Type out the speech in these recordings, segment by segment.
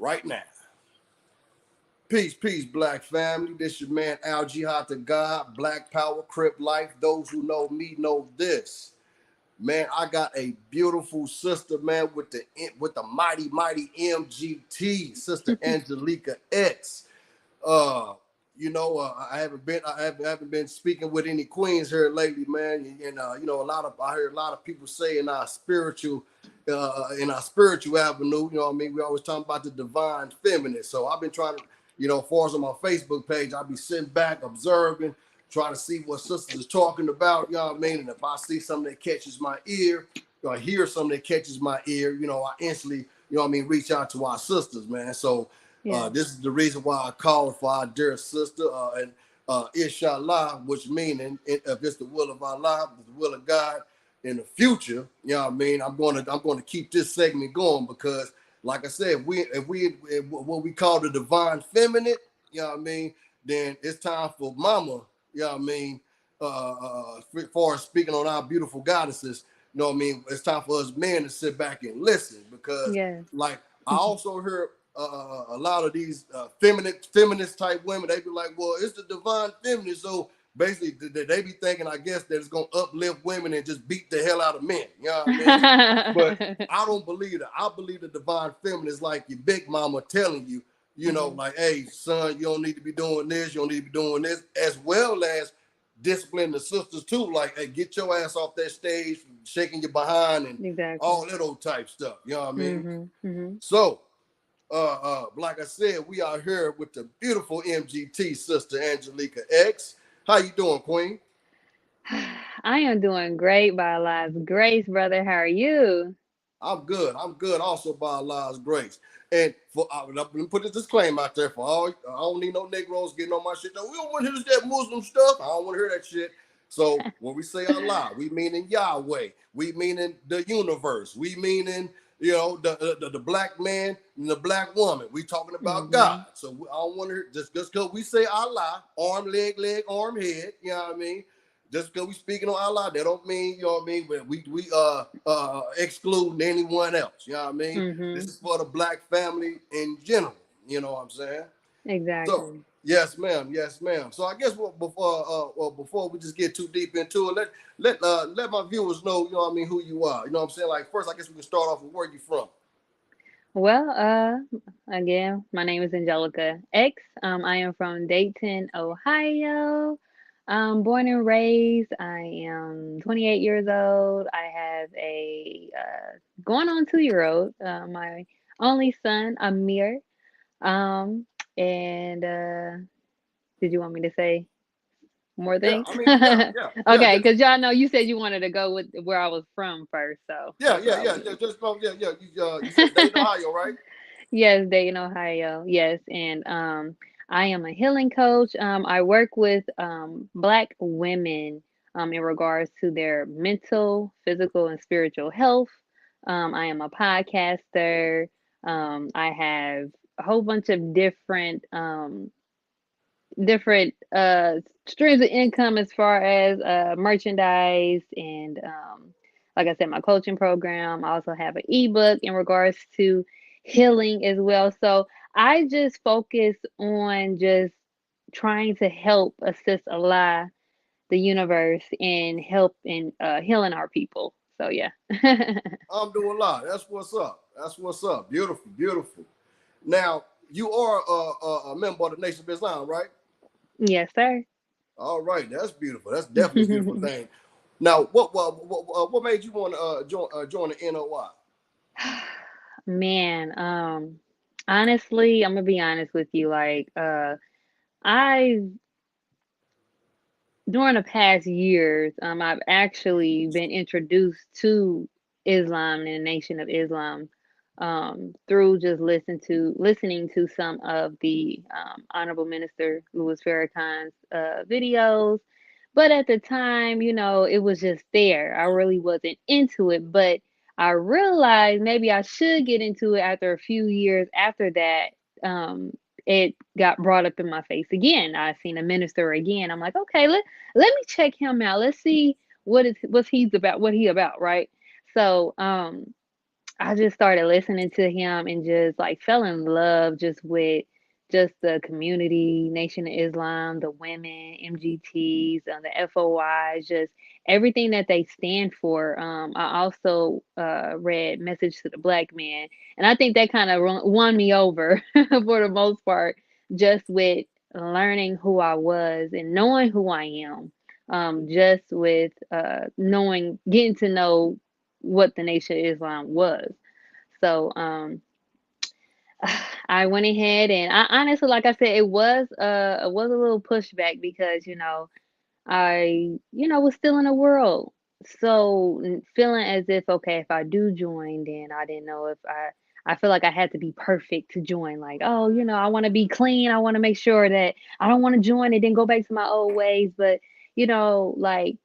right now. Peace, peace, black family. This your man Al Jihad to God, Black Power, Crip Life. Those who know me know this. Man, I got a beautiful sister, man, with the mighty MGT, Sister Angelica X. Uh, I haven't been speaking with any queens here lately, man. And I heard a lot of people say in our spiritual avenue, you know what I mean? We always talking about the divine feminine. So I've been trying to, as far as on my Facebook page, I'll be sitting back, observing, trying to see what sisters is talking about, you know what I mean? And if I see something that catches my ear, or I hear something that catches my ear, I instantly, reach out to our sisters, man. So this is the reason why I called for our dear sister, and inshallah, which meaning if it's the will of Allah, if it's the will of God in the future, you know what I mean, I'm going to keep this segment going because, like I said, if what we call the divine feminine, you know what I mean, then it's time for mama, you know what I mean, as far as speaking on our beautiful goddesses, you know what I mean, it's time for us men to sit back and listen because, like, I also heard a lot of these feminist type women, they be like, well, it's the divine feminine, so basically they be thinking, I guess, that it's gonna uplift women and just beat the hell out of men. You know what I mean? But I don't believe that. I believe the divine feminine is like your big mama telling you, like, hey, son, you don't need to be doing this, you don't need to be doing this, as well as discipline the sisters too. Like, hey, get your ass off that stage, shaking your behind and all that old type stuff. You know what I mean? So like I said, we are here with the beautiful MGT sister Angelica X. How you doing, Queen? I am doing great by Allah's grace, brother. How are you? I'm good. I'm good. Also by Allah's grace. And let me put this disclaimer out there for all. I don't need no Negroes getting on my shit. No, we don't want to hear that Muslim stuff. I don't want to hear that shit. So when we say Allah, we meaning Yahweh. We meaning the universe. We meaning the black man and the black woman. We talking about God. So I don't want to hear just because we say Allah, arm, leg, arm, head. You know what I mean? Just because we speaking on Allah, that don't mean, you know what I mean, but we excluding anyone else. You know what I mean? This is for the black family in general. You know what I'm saying? So Exactly. yes, ma'am. Yes, ma'am. So I guess before we just get too deep into it, let my viewers know, you know what I mean, who you are. You know what I'm saying? Like first, I guess we can start off with where you from. Well, again, my name is Angelica X. I am from Dayton, Ohio. Born and raised. I am 28 years old. I have a going on 2 year old, my only son, Amir. Um, and did you want me to say more Yeah, things? I mean, yeah. Okay, because y'all know you said you wanted to go with where I was from first, so Yeah, that's yeah, where I yeah, was yeah. Just you said Dayton, at. Ohio, right? Yes, Dayton, Ohio. Yes, and I am a healing coach. I work with Black women in regards to their mental, physical, and spiritual health. I am a podcaster. I have a whole bunch of different streams of income as far as merchandise and like I said, my coaching program. I also have an ebook in regards to healing as well. So I just focus on just trying to help assist Allah, the universe, and help in healing our people. So yeah. I'm doing a lot. That's what's up. That's what's up. Beautiful, beautiful. Now, you are a member of the Nation of Islam, right? Yes, sir. All right, that's beautiful. That's definitely a beautiful thing. Now, what made you want to join the NOI? Man, honestly, I'm gonna be honest with you. Like, I during the past years, I've actually been introduced to Islam and the Nation of Islam through just listening to some of the Honorable Minister Louis Farrakhan's videos. But at the time, it was just there. I really wasn't into it, but I realized maybe I should get into it after a few years after that. Um, it got brought up in my face again. I seen a minister again. I'm like, okay, let me check him out. Let's see what he about, right? So I just started listening to him and just like fell in love just with just the community, Nation of Islam, the women, MGTs, the FOIs, just everything that they stand for. I also read Message to the Black Man, and I think that kind of won me over for the most part, just with learning who I was and knowing who I am. Just with knowing, getting to know what the Nation of Islam was. So I went ahead and I honestly, like I said, it was a little pushback because I was still in the world, so feeling as if okay, if I do join, then I didn't know if I feel like I had to be perfect to join. Like, oh, I want to be clean. I want to make sure that I don't want to join and then go back to my old ways. But like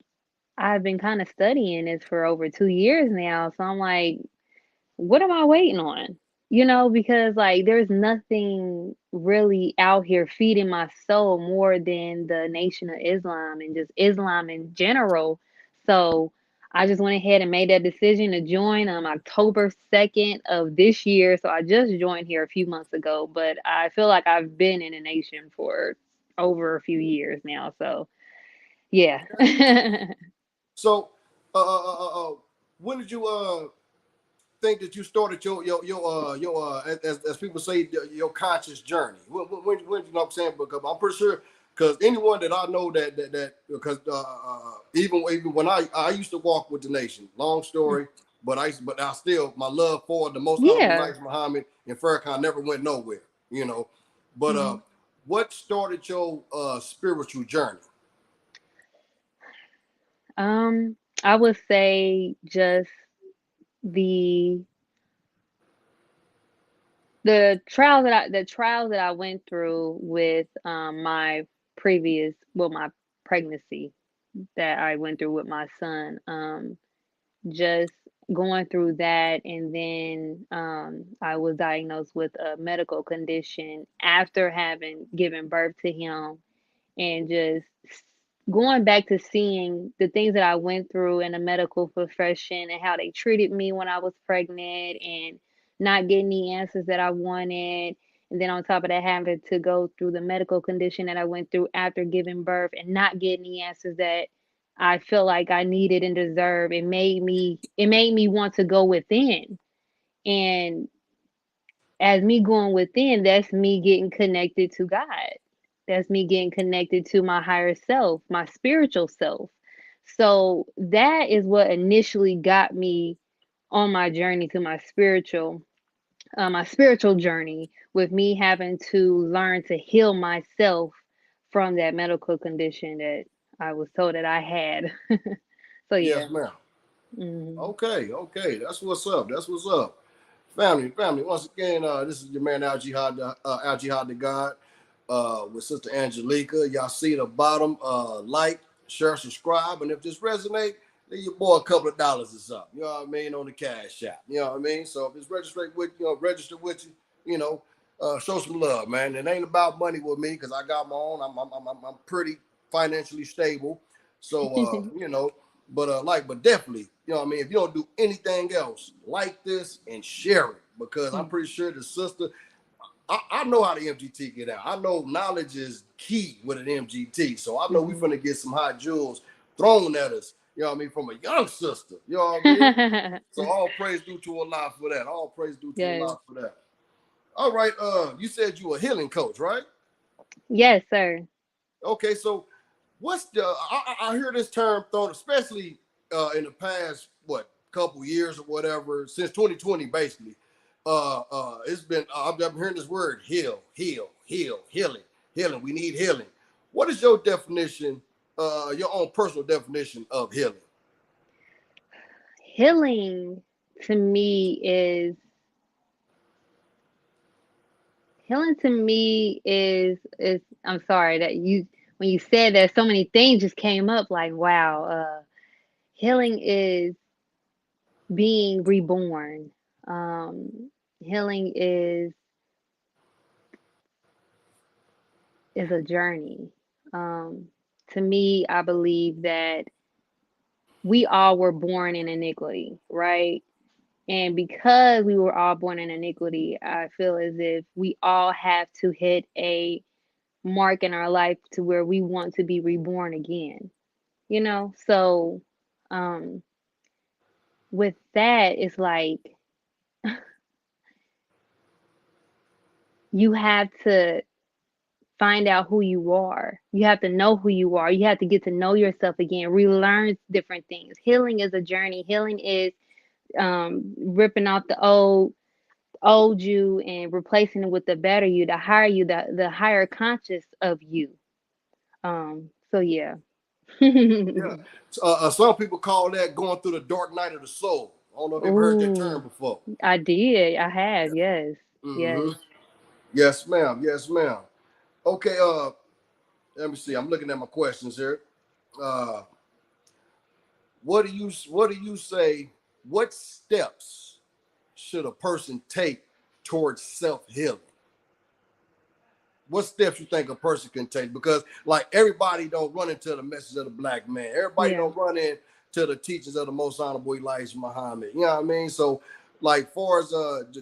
I've been kind of studying this for over 2 years now, so I'm like, what am I waiting on? Because like there's nothing really out here feeding my soul more than the Nation of Islam and just Islam in general. So I just went ahead and made that decision to join on October 2nd of this year. So I just joined here a few months ago, but I feel like I've been in the nation for over a few years now. So yeah. So, uh, uh, uh, uh, when did you think that you started as people say your conscious journey? When you know what I'm saying? Because I'm pretty sure because anyone that I know that because even when I used to walk with the nation. Long story, but I still my love for the Most Honorable Yeah. Knights Muhammad and Farrakhan never went nowhere. But Mhm. what started your spiritual journey? Um, I would say just the the trials that I went through with my my pregnancy that I went through with my son. Just going through that, and then I was diagnosed with a medical condition after having given birth to him, and just going back to seeing the things that I went through in the medical profession and how they treated me when I was pregnant and not getting the answers that I wanted. And then on top of that, having to go through the medical condition that I went through after giving birth and not getting the answers that I feel like I needed and deserved. It made me want to go within. And as me going within, that's me getting connected to God. That's me getting connected to my higher self, my spiritual self. So that is what initially got me on my journey to my spiritual journey, with me having to learn to heal myself from that medical condition that I was told that I had. So Yes, yeah. ma'am. Hmm. Okay. That's what's up. That's what's up. Family. Once again, this is your man Al Jihad the God, with Sister Angelica. Y'all see the bottom, like, share, subscribe, and if this resonate, leave your boy a couple of dollars or something. You know what I mean on the cash app. You know what I mean. So if it's registered with you, show some love, man. It ain't about money with me because I got my own. I'm pretty financially stable, so but but definitely, if you don't do anything else, like this and share it because I'm pretty sure the sister. I know how the MGT get out. I know knowledge is key with an MGT, so I know we Hmm. finna get some hot jewels thrown at us. You know what I mean, from a young sister. You know what I mean. So all praise due to Allah for that. All praise due to Yes. Allah for that. All right. You said you a healing coach, right? Yes, sir. Okay, so what's the? I hear this term thrown, especially in the past couple years or whatever, since 2020, basically. It's been I've been hearing this word healing. We need healing. What is your definition? Your own personal definition of healing? Healing to me is healing to me is I'm sorry that you when you said that so many things just came up like wow, healing is being reborn. Healing is a journey. Um, to me, I believe that we all were born in iniquity, right? And because we were all born in iniquity, I feel as if we all have to hit a mark in our life to where we want to be reborn again. You know? So um with that, it's like you have to find out who you are. You have to know who you are. You have to get to know yourself again, relearn different things. Healing is a journey. Healing is ripping off the old you and replacing it with the better you, the higher you, the higher conscious of you. So yeah. Yeah. Some people call that going through the dark night of the soul. I don't know if you've ever heard that term Ooh, before. I did. I have. Yes. Mm-hmm. Yes. Yes, ma'am. Yes, ma'am. Okay. Let me see. I'm looking at my questions here. Uh, what do you say? What steps should a person take towards self healing? What steps you think a person can take? Because like everybody don't run into the message of the black man. Everybody Yeah. don't run into the teachings of the most honorable Elijah Muhammad. You know what I mean? So like far as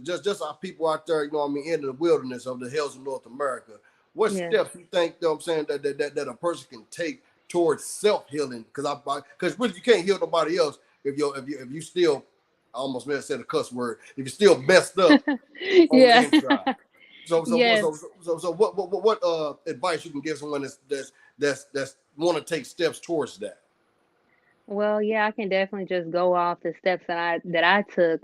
just our people out there, you know what I mean, in the wilderness of the hills of North America, what Yes. steps you think, you know what I'm saying, that a person can take towards self-healing? Because really you can't heal nobody else if you still, I almost may have said a cuss word, if you're still messed up on the Yeah. inside. So so what Yes. so so, so what advice you can give someone that's want to take steps towards that? Well, yeah, I can definitely just go off the steps that I took.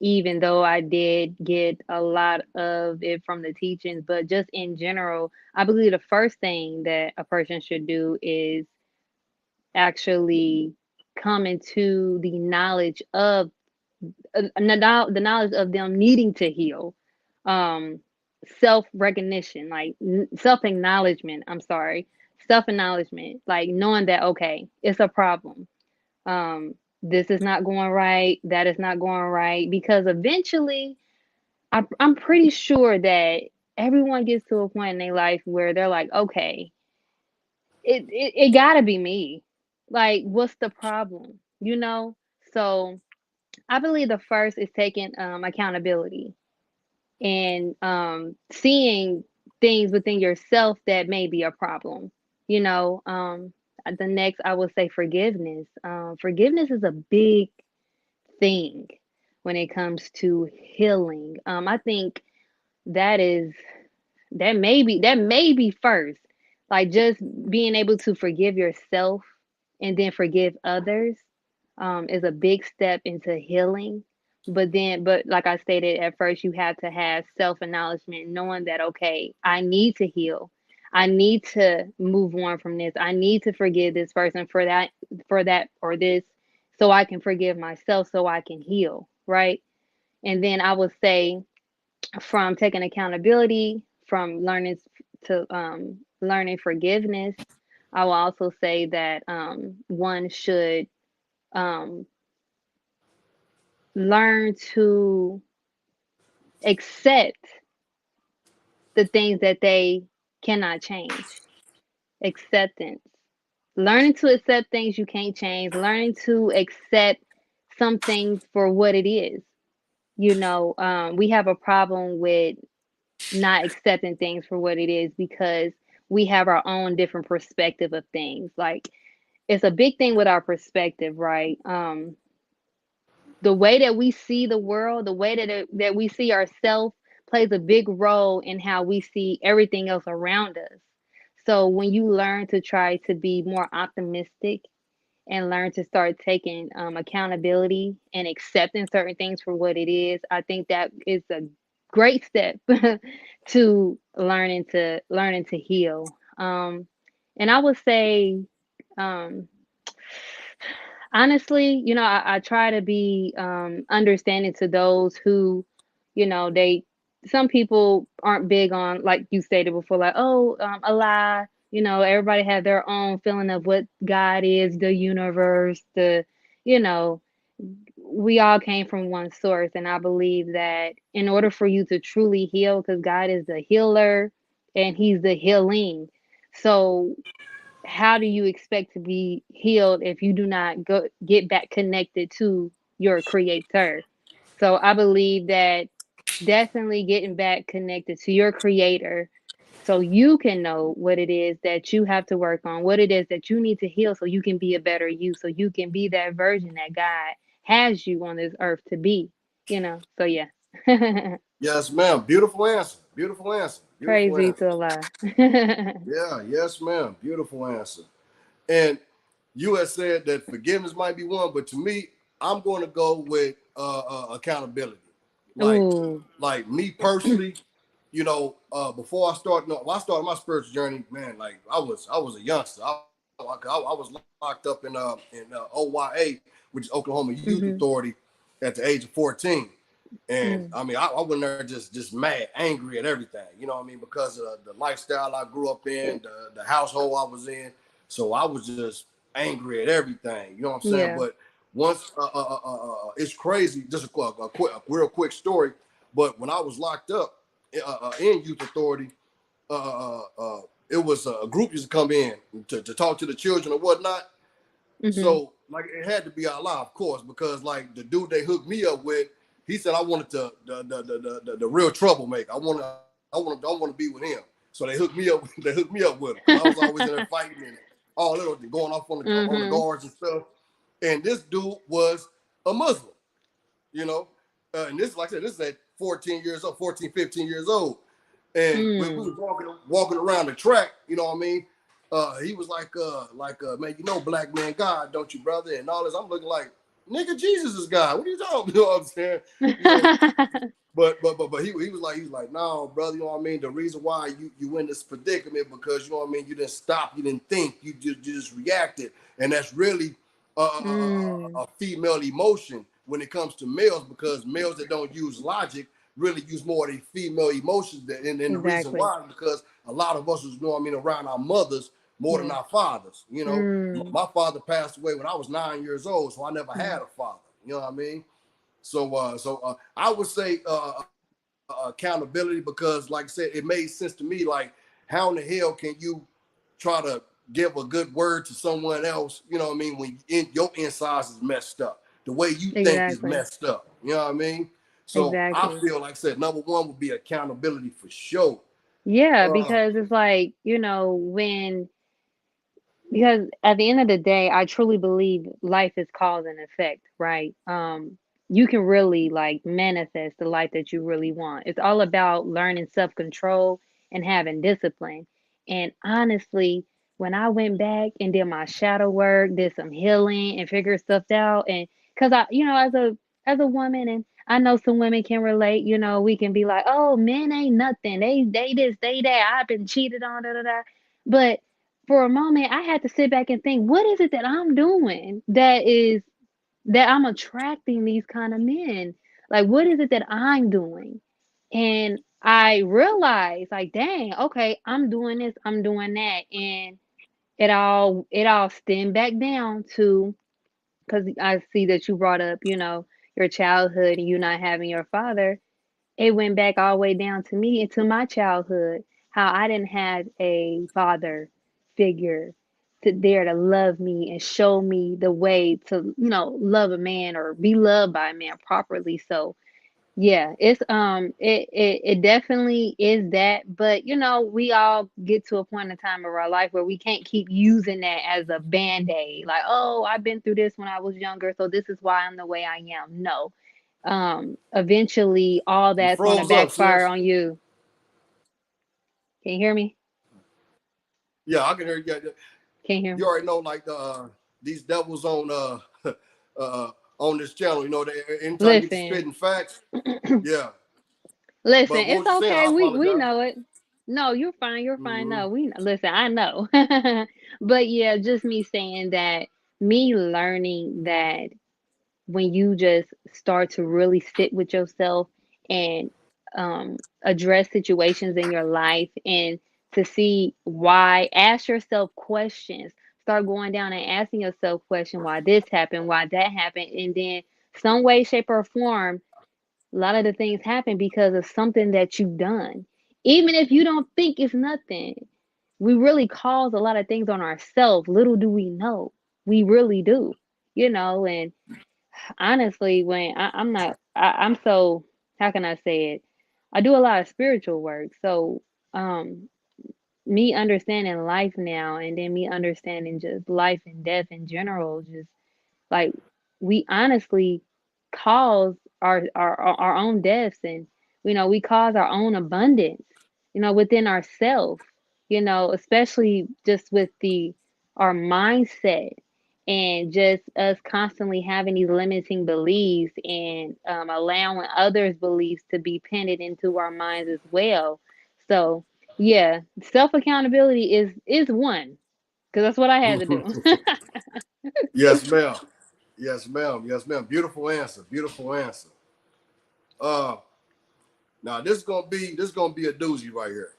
Even though I did get a lot of it from the teachings, but just in general, I believe the first thing that a person should do is actually come into the knowledge of the knowledge of them needing to heal. Um, self recognition, like self acknowledgement. I'm sorry, self acknowledgement, like knowing that okay, it's a problem. This is not going right. That is not going right because eventually I'm pretty sure that everyone gets to a point in their life where they're like, okay, it gotta be me. Like, what's the problem? You know? So I believe the first is taking accountability and seeing things within yourself that may be a problem. You know, the next I would say forgiveness. Forgiveness is a big thing when it comes to healing. I think that is that may be first, like just being able to forgive yourself and then forgive others is a big step into healing. But like I stated at first, you have to have self acknowledgement, knowing that okay, I need to heal, I need to move on from this, I need to forgive this person for that or this, so I can forgive myself, so I can heal, right? And then I would say from taking accountability, from learning forgiveness, I will also say that one should um, learn to accept the things that they cannot change. Acceptance. Learning to accept things you can't change, learning to accept some things for what it is. We have a problem with not accepting things for what it is because we have our own different perspective of things. Like it's a big thing with our perspective, right? The way that we see the world, the way that we see ourselves plays a big role in how we see everything else around us. So when you learn to try to be more optimistic and learn to start taking accountability and accepting certain things for what it is, I think that is a great step to learning to heal. And I would say, um, honestly, I try to be understanding to those who, they some people aren't big on, like you stated before, like, oh, a lie. Everybody have their own feeling of what God is, the universe, you know, we all came from one source. And I believe that in order for you to truly heal, because God is the healer and He's the healing. So how do you expect to be healed if you do not go get back connected to your creator. So I believe that definitely getting back connected to your creator so you can know what it is that you have to work on, what it is that you need to heal so you can be a better you, so you can be that version that God has you on this earth to be, you know. So yeah. Yes, ma'am. Beautiful answer. Beautiful answer. Praise Beautiful be answer. to Allah. Yeah, yes, ma'am. Beautiful answer. And you had said that forgiveness might be one, but to me, I'm going to go with accountability. Like, Ooh. like me personally, before I started, no, when I started my spiritual journey, man, like I was a youngster. I was locked up in OYA, which is Oklahoma Youth Mhm. Authority, at the age of 14. And Mm. I mean, I went there just mad, angry at everything. You know what I mean? Because of the lifestyle I grew up in, the household I was in. So I was just angry at everything. You know what I'm saying? Yeah. But once it's crazy. Just a real quick story. But when I was locked up in youth authority, it was a group used to come in to talk to the children or whatnot. Mhm. So like it had to be Allah, of course, because like the dude they hooked me up with, he said I wanted to the real troublemaker. I want to be with him. So they hooked me up. They hooked me up with him because I was always in there fighting and all that, going off on the Mhm. guards and stuff. And this dude was a Muslim, you know. And this, like I said, this is at 14 years old, 14, 15 years old. And when we Mm. was walking around the track, you know what I mean? He was man, you know, black man God, don't you, brother? And all this. I'm looking like, nigga, Jesus is God. What are you talking? You know what I'm saying? You know, but he was like, no, brother, you know what I mean? The reason why you in this predicament because you know what I mean, you didn't stop, you didn't think, you just reacted. And that's really Mm. a female emotion when it comes to males, because males that don't use logic really use more of the female emotions and the reason Exactly. why, because a lot of us was, you know what I mean, around our mothers more than Yeah. our fathers. You know, Mm. my father passed away when I was 9 years old, so I never Mm. had a father. You know what I mean? So I would say accountability, because, like I said, it made sense to me. Like, how in the hell can you try to give a good word to someone else? You know what I mean? When your insides is messed up, the way you think is Exactly. messed up. You know what I mean? So I Exactly. feel like I said, number one would be accountability for sure. Yeah, Uh, because it's like, when because at the end of the day, I truly believe life is cause and effect, right? You can really like manifest the life that you really want. It's all about learning self-control and having discipline. And honestly, when I went back and did my shadow work, did some healing and figured stuff out, and because as a woman, and I know some women can relate, we can be like, oh, men ain't nothing. They this, they that. I've been cheated on, da da da. But for a moment, I had to sit back and think, what is it that I'm doing that I'm attracting these kind of men? Like, what is it that I'm doing? And I realized, like, dang, okay, I'm doing this, I'm doing that. And it all stemmed back down to, because I see that you brought up, your childhood and you not having your father. It went back all the way down to me into my childhood, how I didn't have a father figure to there to love me and show me the way to, love a man or be loved by a man properly. So yeah, it definitely is that, but we all get to a point in time of our life where we can't keep using that as a band-aid. Like, oh, I've been through this when I was younger, so this is why I'm the way I am. No, eventually all you that's going to froze up, backfire sis. on you. Can you hear me? Yeah, I can hear you. Can you hear You me? already know, like these devils on on this channel. You know, anytime you get to Listen. spitting facts, yeah. Listen, But what it's was you saying? okay. I We apologize. know it. No, you're fine. You're fine. Mm-hmm. No, listen, I know. But yeah, just me saying that, me learning that when you just start to really sit with yourself and address situations in your life and to see why, ask yourself questions. Start going down and asking yourself questions, why this happened, why that happened, and then some way, shape, or form, a lot of the things happen because of something that you've done. Even if you don't think it's nothing, we really cause a lot of things on ourselves. Little do we know. We really do. And honestly, when I'm so, how can I say it? I do a lot of spiritual work. So, um, me understanding life now, and then me understanding just life and death in general, just like we honestly cause our own deaths, and we cause our own abundance, within ourselves, especially just with the our mindset, and just us constantly having these limiting beliefs, and allowing others' beliefs to be pinned into our minds as well. So yeah, self accountability is one, because that's what I had to do. Yes, ma'am. Yes, ma'am. Yes, ma'am. Beautiful answer. Beautiful answer. Uh, Now this gonna be a doozy right here.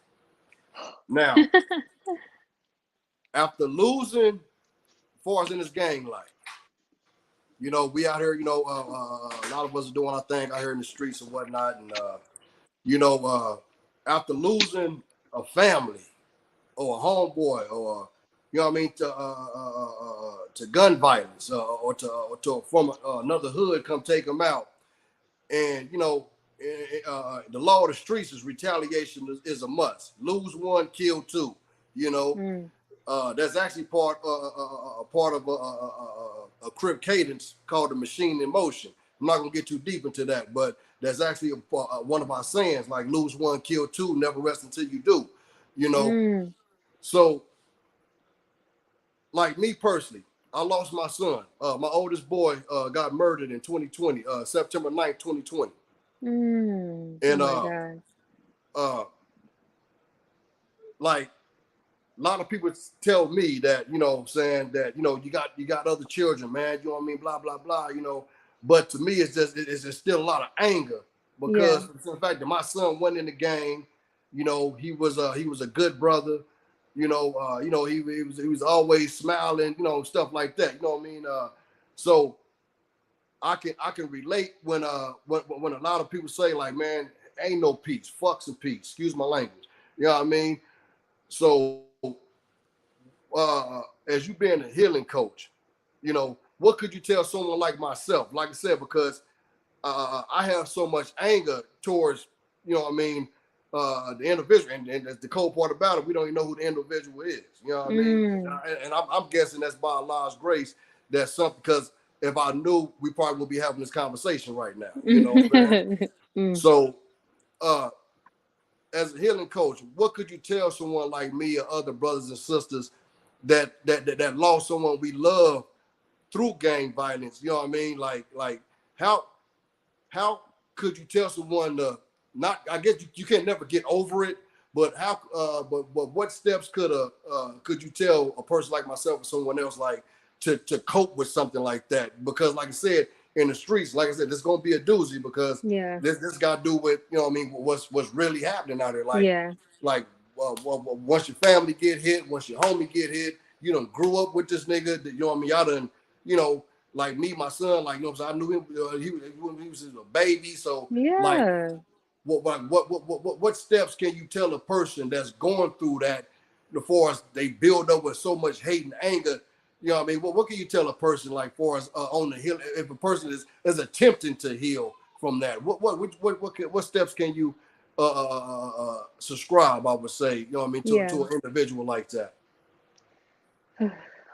Now, after losing, far as in this gang life, we out here. A lot of us are doing our thing out here in the streets and whatnot, and you know, after losing a family or a homeboy or to gun violence or to from another hood come take them out, and the law of the streets is retaliation is a must. Lose one, kill two. You know, Mm, that's actually part of a Crip cadence called the Machine in Motion. I'm not gonna get too deep into that, but that's actually one of our sayings, like lose one, kill two, never rest until you do. You know, mm, so like me personally, I lost my son. My oldest boy got murdered in 2020, September 9th, 2020. oh And my God. uh like a lot of people tell me that, saying that, you got other children, man, you know what I mean, blah, blah, blah, But to me, it's just still a lot of anger Yeah. because for the fact that my son went in the game, he was a good brother, he was always smiling, stuff like that. You know what I mean? So I can relate when a lot of people say like, man, ain't no peace, fuck some peace. Excuse my language. You know what I mean? So as you being a healing coach, what could you tell someone like myself? Like I said, because I have so much anger towards, what I mean, the individual, and the cold part about it, we don't even know who the individual is. You know what I mean? Mm, And I'm guessing that's by Allah's grace. That's something because if I knew, we probably would be having this conversation right now. You know what I'm saying? mm, So, uh, as a healing coach, what could you tell someone like me or other brothers and sisters that lost someone we love through gang violence? You know what I mean? Like how how could you tell someone to not? I guess you can never get over it, but how? But what steps could you tell a person like myself or someone else like to cope with something like that? Because like I said, in the streets, like I said, this gonna be a doozy because yeah. this got to do with what I mean, what's really happening out there. Yeah. Like once your family get hit, once your homie get hit, you done grew up with this nigga. You know what I mean? Y'all done, you know, like me, my son, like so I knew him. He was a baby. So like, Yeah. what steps can you tell a person that's going through that before they build up with so much hate and anger? You know what I mean? What can you tell a person like for us on the hill if a person is attempting to heal from that? What steps can you subscribe? I would say, you know what I mean, Yeah. to an individual like that.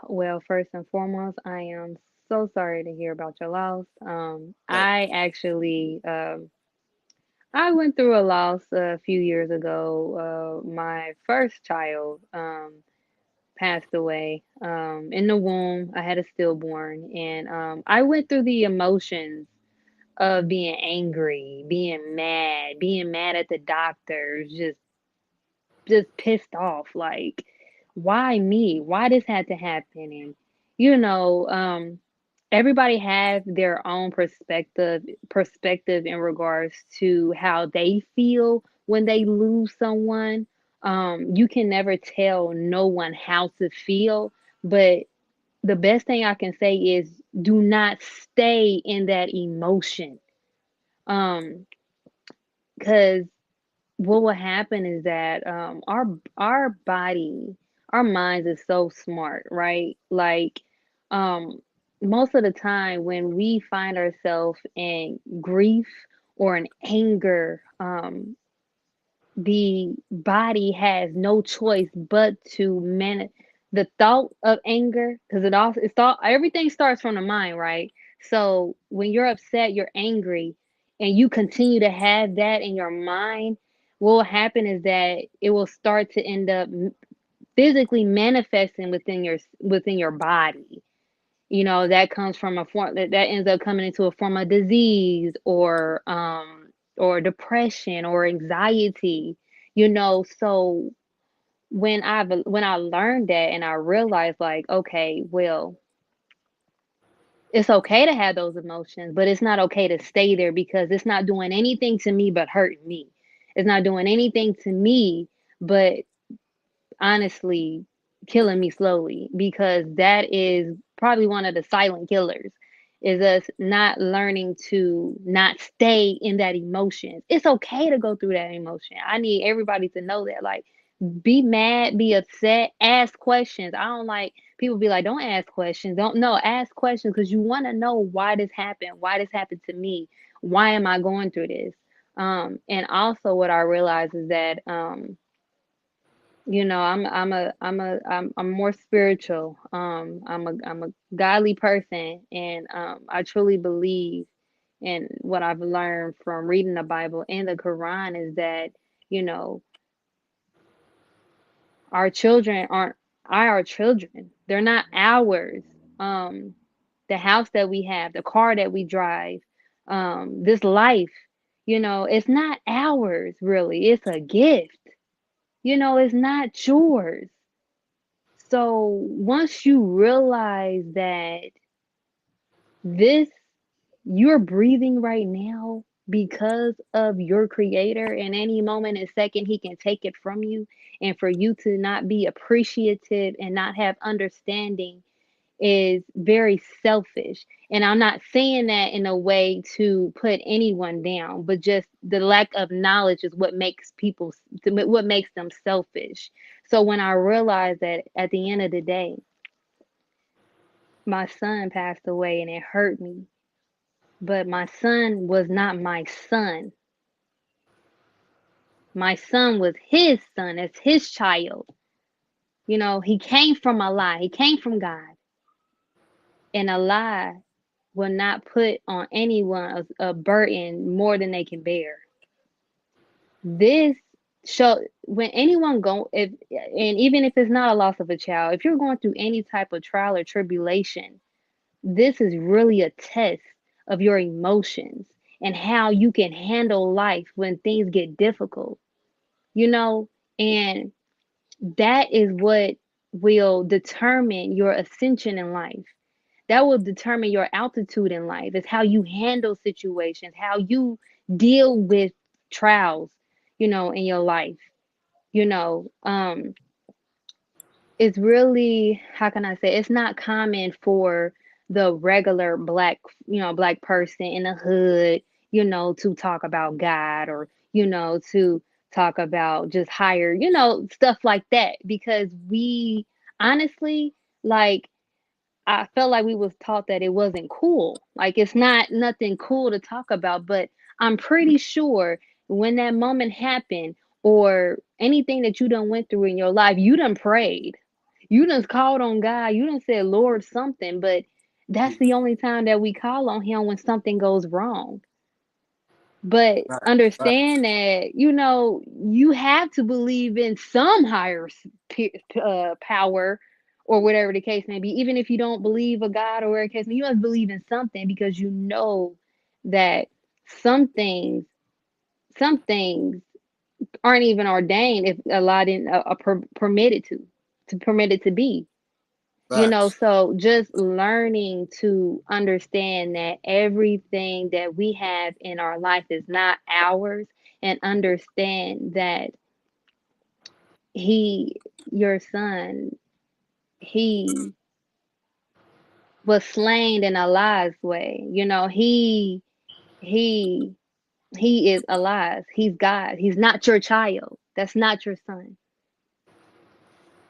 Well, first and foremost, I am so sorry to hear about your loss. Thank I actually, I went through a loss a few years ago. My first child, passed away, in the womb. I had a stillborn, and I went through the emotions of being angry, being mad at the doctors, just pissed off, like, why me? Why this had to happen? And you know, everybody has their own perspective in regards to how they feel when they lose someone. You can never tell no one how to feel, but the best thing I can say is do not stay in that emotion. Um, because what will happen is that our body, our minds is so smart, right? Like, um most of the time when we find ourselves in grief or in anger, the body has no choice but to manage the thought of anger, because it thought everything starts from the mind, right? So when you're upset, you're angry, and you continue to have that in your mind, what will happen is that it will start to end up physically manifesting within your body. That comes from a form that ends up coming into a form of disease, or depression or anxiety. So when I learned that, and I realized, like, okay, well, it's okay to have those emotions, but it's not okay to stay there, because it's not doing anything to me but hurting me. It's not doing anything to me but honestly killing me slowly, because that is probably one of the silent killers, is us not learning to not stay in that emotion. It's okay to go through that emotion. I need everybody to know that. Like, be mad, be upset, ask questions. I don't like people be like, don't ask questions. Don't No, ask questions, because you want to know why this happened, why this happened to me, why am I going through this. And also what I realize is that I'm more spiritual. I'm a godly person, and I truly believe, and what I've learned from reading the Bible and the Quran is that, you know, our children aren't our children. They're not ours. Um, the house that we have, the car that we drive, this life, it's not ours really. It's a gift. It's not yours. So once you realize that this you're breathing right now because of your creator, and any moment and second he can take it from you, and for you to not be appreciative and not have understanding is very selfish. And I'm not saying that in a way to put anyone down, but just the lack of knowledge is what makes them selfish. So when I realized that at the end of the day, my son passed away and it hurt me, but my son was not my son. My son was his son, as his child. He came from Allah, he came from God, and Allah will not put on anyone a burden more than they can bear. This show when anyone go if and even if it's not a loss of a child, if you're going through any type of trial or tribulation, this is really a test of your emotions and how you can handle life when things get difficult, you know, and that is what will determine your ascension in life. That will determine your altitude in life. It's how you handle situations, how you deal with trials, in your life. You know, it's really, how can I say, it's not common for the regular black person in the hood, to talk about God, or, to talk about just higher, stuff like that, because we honestly, like, I felt like we was taught that it wasn't cool. Like, it's not nothing cool to talk about, but I'm pretty sure when that moment happened, or anything that you done went through in your life, you done prayed. You done called on God. You done said, Lord, something, but that's the only time that we call on him, when something goes wrong. But Right, right. understand that, you have to believe in some higher power, or whatever the case may be. Even if you don't believe a God, or whatever the case may be, you must believe in something, because you know that some things, some things aren't even ordained if Allah didn't permit it to permit it to be. Facts. So just learning to understand that everything that we have in our life is not ours, and understand that your son, he was slain in Allah's way. He he is Allah's. He's God. He's not your child. That's not your son.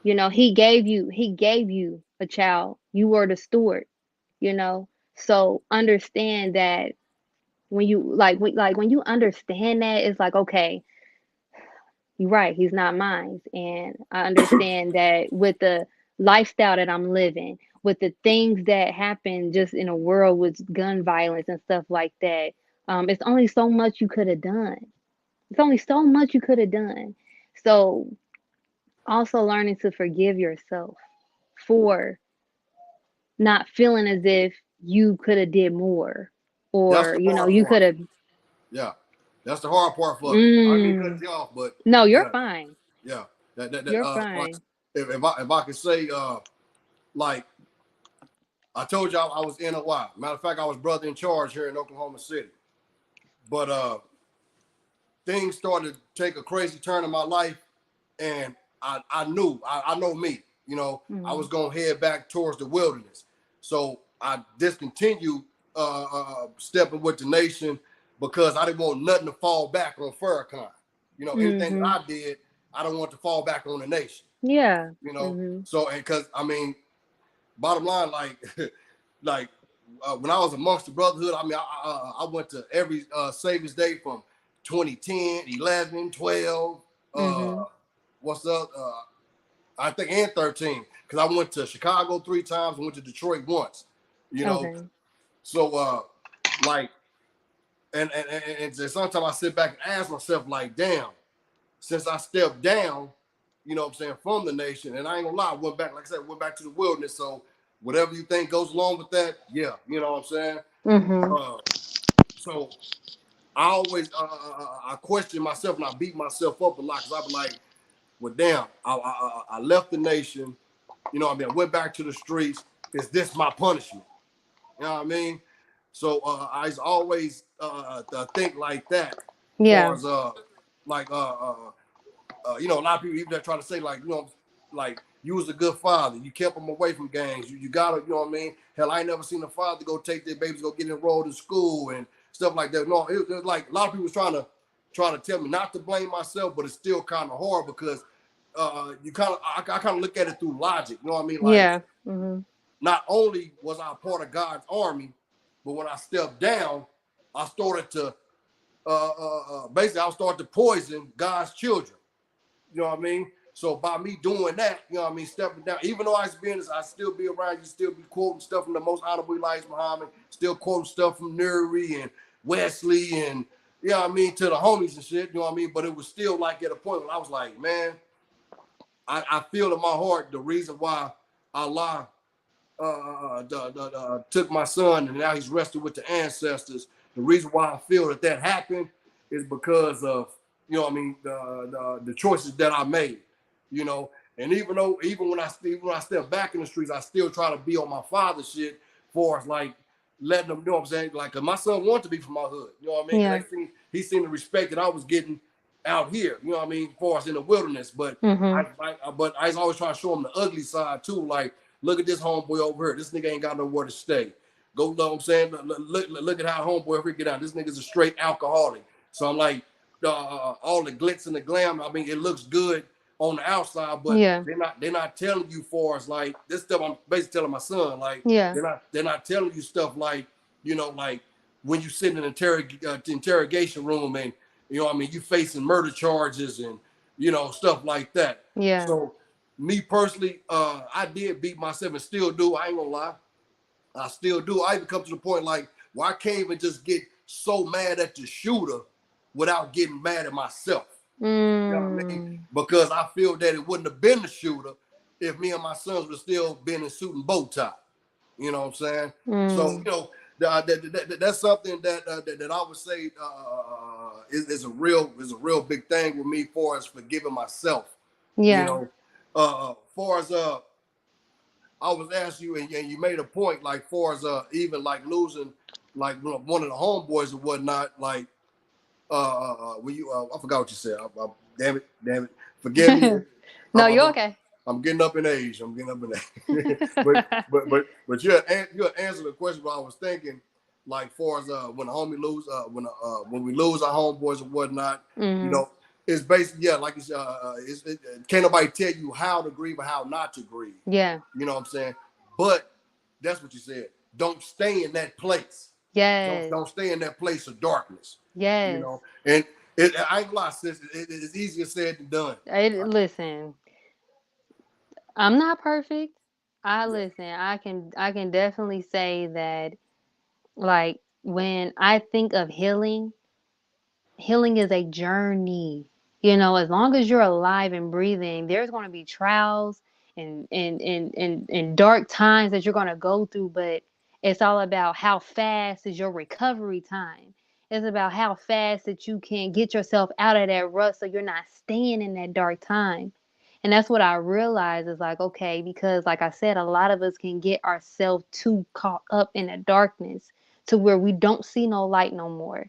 He gave you a child. You were the steward. you know. So understand that when you when you understand that, it's like, okay, you're right, he's not mine. And I understand that with the lifestyle that I'm living, with the things that happen just in a world with gun violence and stuff like that, it's only so much you could have done. It's only so much you could have done. So also learning to forgive yourself for not feeling as if you could have did more, That's or the you know, hard you part. could have. Yeah, that's the hard part for me. I didn't mean to cut Mm, you off, but no, you're yeah, fine. yeah. That You're like fine. if I could say like I told y'all I was NOI. Matter of fact, I was brother in charge here in Oklahoma City. But things started to take a crazy turn in my life, and I knew I know me. You know, I Mm, was gonna head back towards the wilderness. So I discontinued stepping with the nation because I didn't want nothing to fall back on Farrakhan. You know, anything that mm-hmm. I did, I don't want to fall back on the nation. Yeah. You know, Mm-hmm. so and because I mean, bottom line, like like when I was amongst the brotherhood, I mean, I went to every Savior's Day from 2010, 11, 12, uh, Mm-hmm. what's up? I think and 13, because I went to Chicago 3 times and went to Detroit once. You know, Okay. so like, and sometimes I sit back and ask myself, like, damn, since I stepped down, you know what I'm saying, from the nation, and I ain't gonna lie, I went back, like I said, went back to the wilderness. So whatever you think goes along with that, yeah, you know what I'm saying. Mm-hmm. Uh, so I always I question myself and I beat myself up a lot because I be like, well, damn, I left the nation. You know what I mean? I went back to the streets. Is this my punishment? You know what I mean? So I always think like that. Yeah. Far as like you know, a lot of people even that try to say like, you know, like you was a good father. You kept them away from gangs. You gotta, you know what I mean? Hell, I ain't never seen a father go take their babies, go get enrolled in school and stuff like that. No, it was like a lot of people was trying to tell me not to blame myself, but it's still kind of hard because you kind of I kind of look at it through logic. You know what I mean? Like Yeah. Mm-hmm. not only was I a part of God's army, but when I stepped down, I started to basically I started to poison God's children. You know what I mean? So by me doing that, you know what I mean, stepping down, even though I still be around, you still be quoting stuff from the most honorable Elijah Muhammad, still quoting stuff from Nuri and Wesley and you know what I mean, to the homies and shit, you know what I mean? But it was still like at a point when I was like, man, I feel in my heart the reason why Allah took my son and now he's rested with the ancestors. The reason why I feel that happened is because of, you know what I mean, the choices that I made, you know. And even when I step back in the streets, I still try to be on my father's shit for us, like letting them know what I'm saying. Like, cause my son wanted to be from my hood, you know what I mean? Yeah. Cause he seen the respect that I was getting out here, you know what I mean, for us in the wilderness. But Mm-hmm. I was always trying to show him the ugly side too, like, look at this homeboy over here. This nigga ain't got nowhere to stay. Go, know what I'm saying? Look at how homeboy over here get out. This nigga's a straight alcoholic. So I'm like, all the glitz and the glam. I mean, it looks good on the outside, but Yeah. they're not telling you for us like this stuff. I'm basically telling my son like Yeah. they're not telling you stuff like, you know, like when you sit in an interrogation room and you know what I mean, you facing murder charges and you know stuff like that. Yeah. So me personally, I did beat myself and still do. I ain't gonna lie. I still do. I even come to the point like where I can't even just get so mad at the shooter without getting mad at myself. You know what I mean? Mm. Because I feel that it wouldn't have been the shooter if me and my sons would still been in suit and bow tie. You know what I'm saying? So, Mm. you know, that's something that I would say is a real big thing with me for as forgiving myself. You Yeah. know, far as I was asking you, and you made a point, like far as even like losing like one of the homeboys or whatnot, like when you I forgot what you said. Damn it, forgive me. No, I'm, you're I'm, okay. I'm getting up in age. I'm getting up in age. but you had answered the question. But I was thinking, like, far as when the homie lose, when we lose our homeboys or whatnot, you Mm-hmm. know, it's basically like you said, can't nobody tell you how to grieve or how not to grieve. Yeah. You know what I'm saying? But that's what you said. don't stay in that place. Don't Yes. don't stay in that place of darkness. You Yes. know, and I ain't lie, sis. It's easier said than done. Listen, I'm not perfect. I Yeah, listen. I can definitely say that, like, when I think of healing, healing is a journey. As long as you're alive and breathing, there's going to be trials and dark times that you're going to go through, but it's all about how fast is your recovery time. It's about how fast that you can get yourself out of that rut so you're not staying in that dark time. And that's what I realize is like, okay, because like I said, a lot of us can get ourselves too caught up in the darkness to where we don't see no light no more.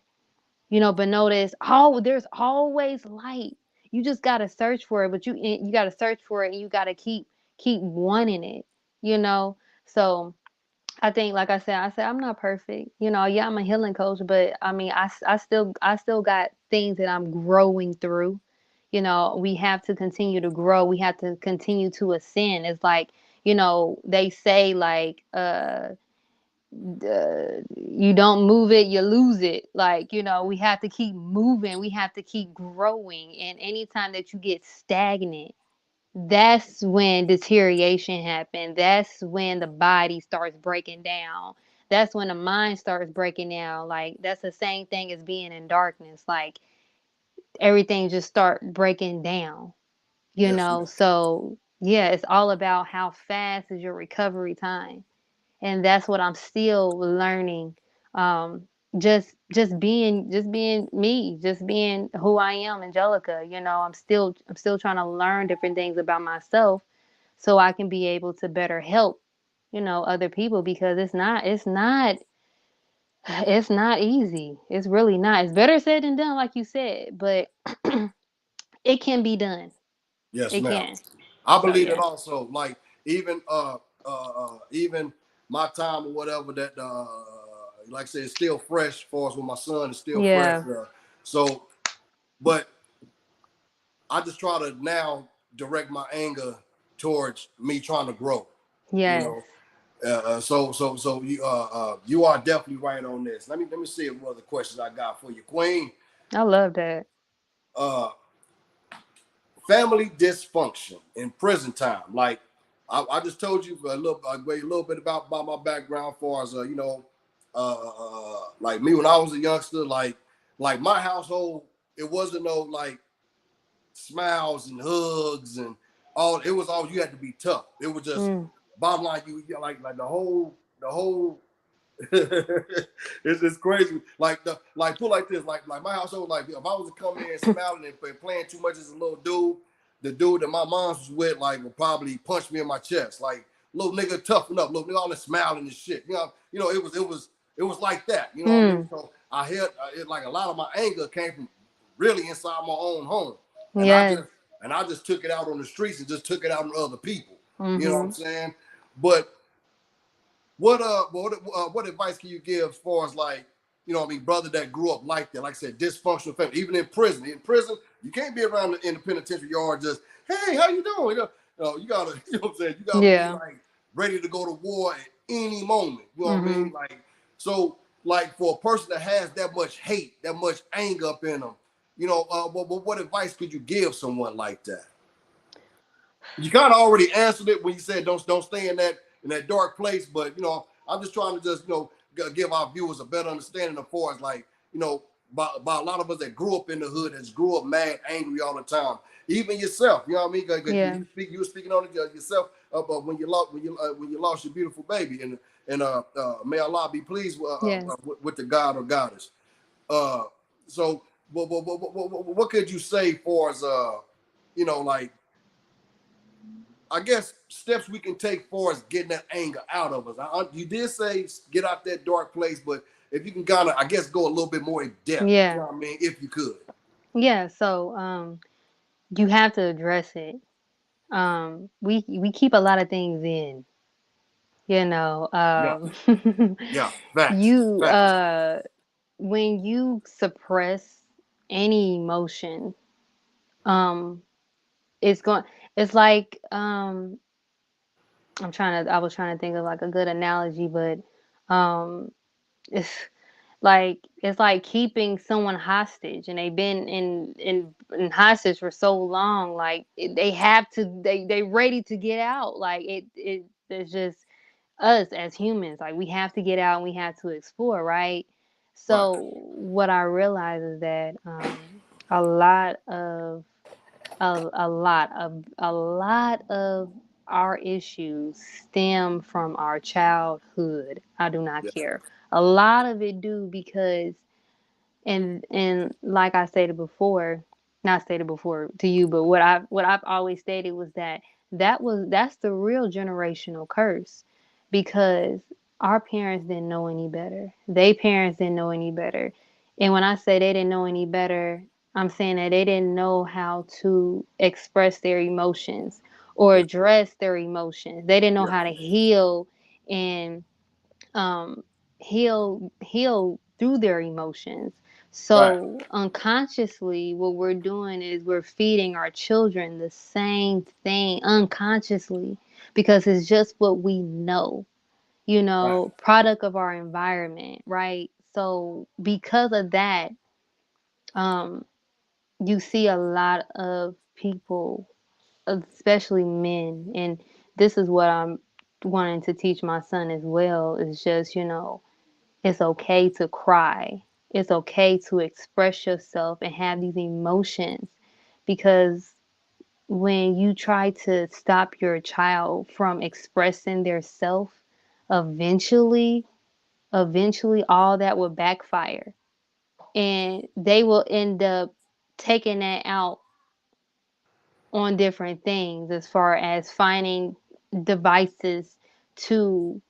But notice, there's always light. You just gotta search for it, but you gotta search for it, and you gotta keep wanting it. You know. So I think, like I said I'm not perfect. Yeah, I'm a healing coach, but I mean, I still got things that I'm growing through. We have to continue to grow. We have to continue to ascend. It's like, they say, like, you don't move it, you lose it. Like, we have to keep moving, we have to keep growing. And anytime that you get stagnant, that's when deterioration happens. That's when the body starts breaking down. That's when the mind starts breaking down. Like, that's the same thing as being in darkness. Like, everything just start breaking down. yes, ma'am. So yeah, it's all about how fast is your recovery time. And that's what I'm still learning. Um, just being me, just being who I am, Angelica. I'm still trying to learn different things about myself so I can be able to better help, other people, because it's not easy. It's really not. It's better said than done, like you said, but it can be done. Yes, It ma'am. can. I So believe it yeah. also. Like even my time or whatever that like I said, it's still fresh for us with my son. It's still fresh. Yeah. So, but I just try to now direct my anger towards me trying to grow. You Yes. know, so you are definitely right on this. Let me see what other questions I got for you, Queen. I love that. Uh, Family dysfunction in prison time. Like I just told you a little bit about my background, as far as like me when I was a youngster. Like my household, it wasn't no like smiles and hugs and all. It was all, you had to be tough. It was just Mm. bottom line. You like the whole it's crazy. Like put like this. Like my household. Like if I was to come in smiling and playing too much as a little dude, the dude that my mom was with like would probably punch me in my chest. Like, little nigga, toughen up. Little nigga, all this smiling and shit. It was like that. You know what I mean? Mm. So I had like a lot of my anger came from really inside my own home, and I Yes. just and I just took it out on the streets and just took it out on other people. You know what I'm Mhm. saying? But what advice can you give as far as like, brother that grew up like that, like I said, dysfunctional family, even in prison. In prison, you can't be around in the penitentiary yard just, hey, how you doing? You gotta, you know what I'm saying? You gotta be Yeah. like ready to go to war at any moment. You know what I mean? Mhm. Like, so like for a person that has that much hate, that much anger up in them, what advice could you give someone like that? You kind of already answered it when you said don't stay in that dark place, but I'm just trying to just give our viewers a better understanding of far as like by a lot of us that grew up in the hood, that grew up mad, angry all the time. Even yourself, you know what I mean? Because Yeah. you were speaking on it yourself about when you lost your beautiful baby, and may Allah be pleased Yes. with the God or goddess. Uh, so what could you say for as like, I guess, steps we can take for us getting that anger out of us? You did say get out that dark place, but if you can kind of, I guess, go a little bit more in depth, you Yeah. know what I mean, if you could. Yeah. So, you have to address it. We keep a lot of things in. You know. Yeah, yeah, facts, You facts. when you suppress any emotion, um, it's going. It's like, I was trying to think of like a good analogy, but Um, it's it's like keeping someone hostage, and they've been in hostage for so long. Like they have to, they ready to get out. Like it's just us as humans. Like we have to get out and we have to explore, right? Right. So what I realize is that a lot of a lot of our issues stem from our childhood. I do not Yeah. care. A lot of it do because and like I stated before, not stated before to you, but what I've always stated was that's the real generational curse, because our parents didn't know any better. They parents didn't know any better. And when I say they didn't know any better, I'm saying that they didn't know how to express their emotions or Yeah. address their emotions. They didn't know Yeah. how to heal and um, heal through their emotions. Right. So unconsciously, what we're doing is we're feeding our children the same thing unconsciously, because it's just what we know, Right. product of our environment, right? So because of that, um, you see a lot of people, especially men, and this is what I'm wanting to teach my son as well, is just, it's okay to cry. It's okay to express yourself and have these emotions, because when you try to stop your child from expressing their self, eventually, eventually all that will backfire, and they will end up taking that out on different things, as far as finding devices to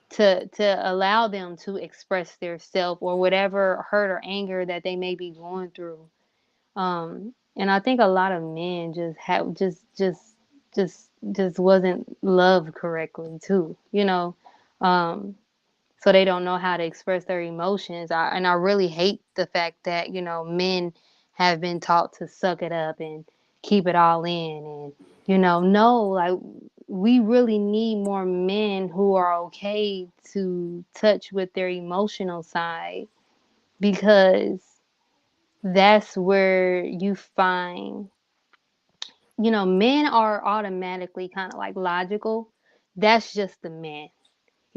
to allow them to express their self, or whatever hurt or anger that they may be going through. And I think a lot of men just have just wasn't loved correctly too, um so they don't know how to express their emotions. And I really hate the fact that, men have been taught to suck it up and keep it all in. And, no, like, we really need more men who are okay to touch with their emotional side, because that's where you find, men are automatically kind of like logical. That's just the man.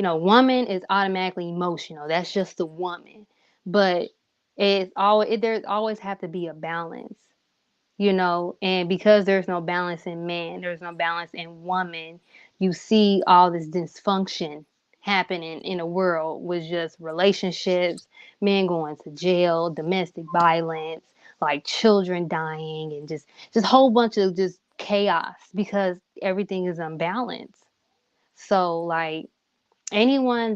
Woman is automatically emotional. That's just the woman. But there's always have to be a balance, and because there's no balance in man, there's no balance in woman. You see all this dysfunction happening in the world with just relationships, men going to jail, domestic violence, like children dying, and just a whole bunch of just chaos, because everything is unbalanced. So, like, any man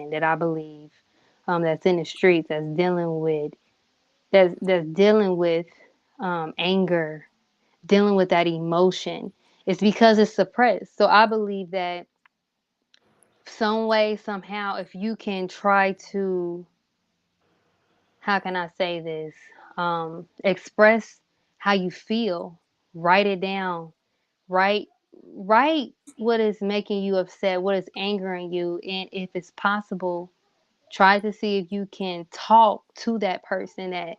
that I believe, that's in the streets, that's dealing with anger, dealing with that emotion, it's because it's suppressed. So I believe that some way, somehow, if you can try to, how can I say this, express how you feel, write it down, write write what is making you upset, what is angering you, and if it's possible, try to see if you can talk to that person that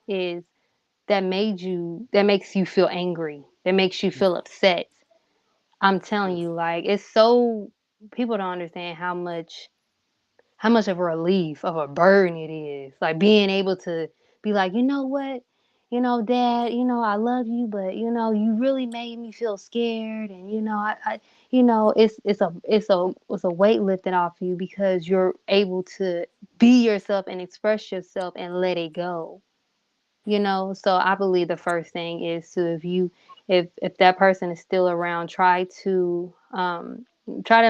makes you feel angry, that makes you feel upset. I'm telling you, like, it's so, people don't understand how much of a relief, of a burden it is. Like, being able to be like, you know what, Dad, I love you, but you really made me feel scared, and it's a weight lifted off you, because you're able to be yourself and express yourself and let it go. So I believe the first thing is to, if that person is still around, try to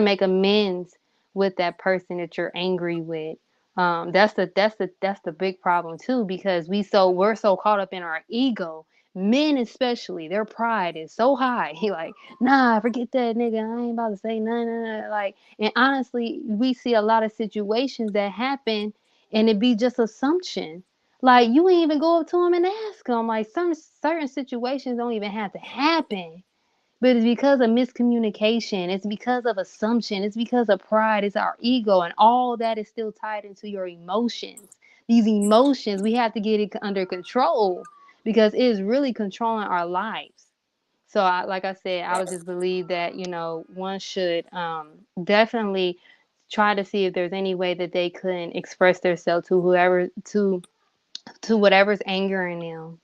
make amends with that person that you're angry with. That's the big problem too, because we're so caught up in our ego. Men especially, their pride is so high. He like, nah, forget that nigga. I ain't about to say nothing. Like, and honestly, we see a lot of situations that happen, and it be just assumption. Like, you ain't even go up to him and ask him. Like, some certain situations don't even have to happen. But it's because of miscommunication. It's because of assumption. It's because of pride. It's our ego. And all that is still tied into your emotions. These emotions, we have to get it under control because it is really controlling our lives. So, like I said, I would just believe that, one should definitely try to see if there's any way that they can express themselves to whoever, to whatever's angering them.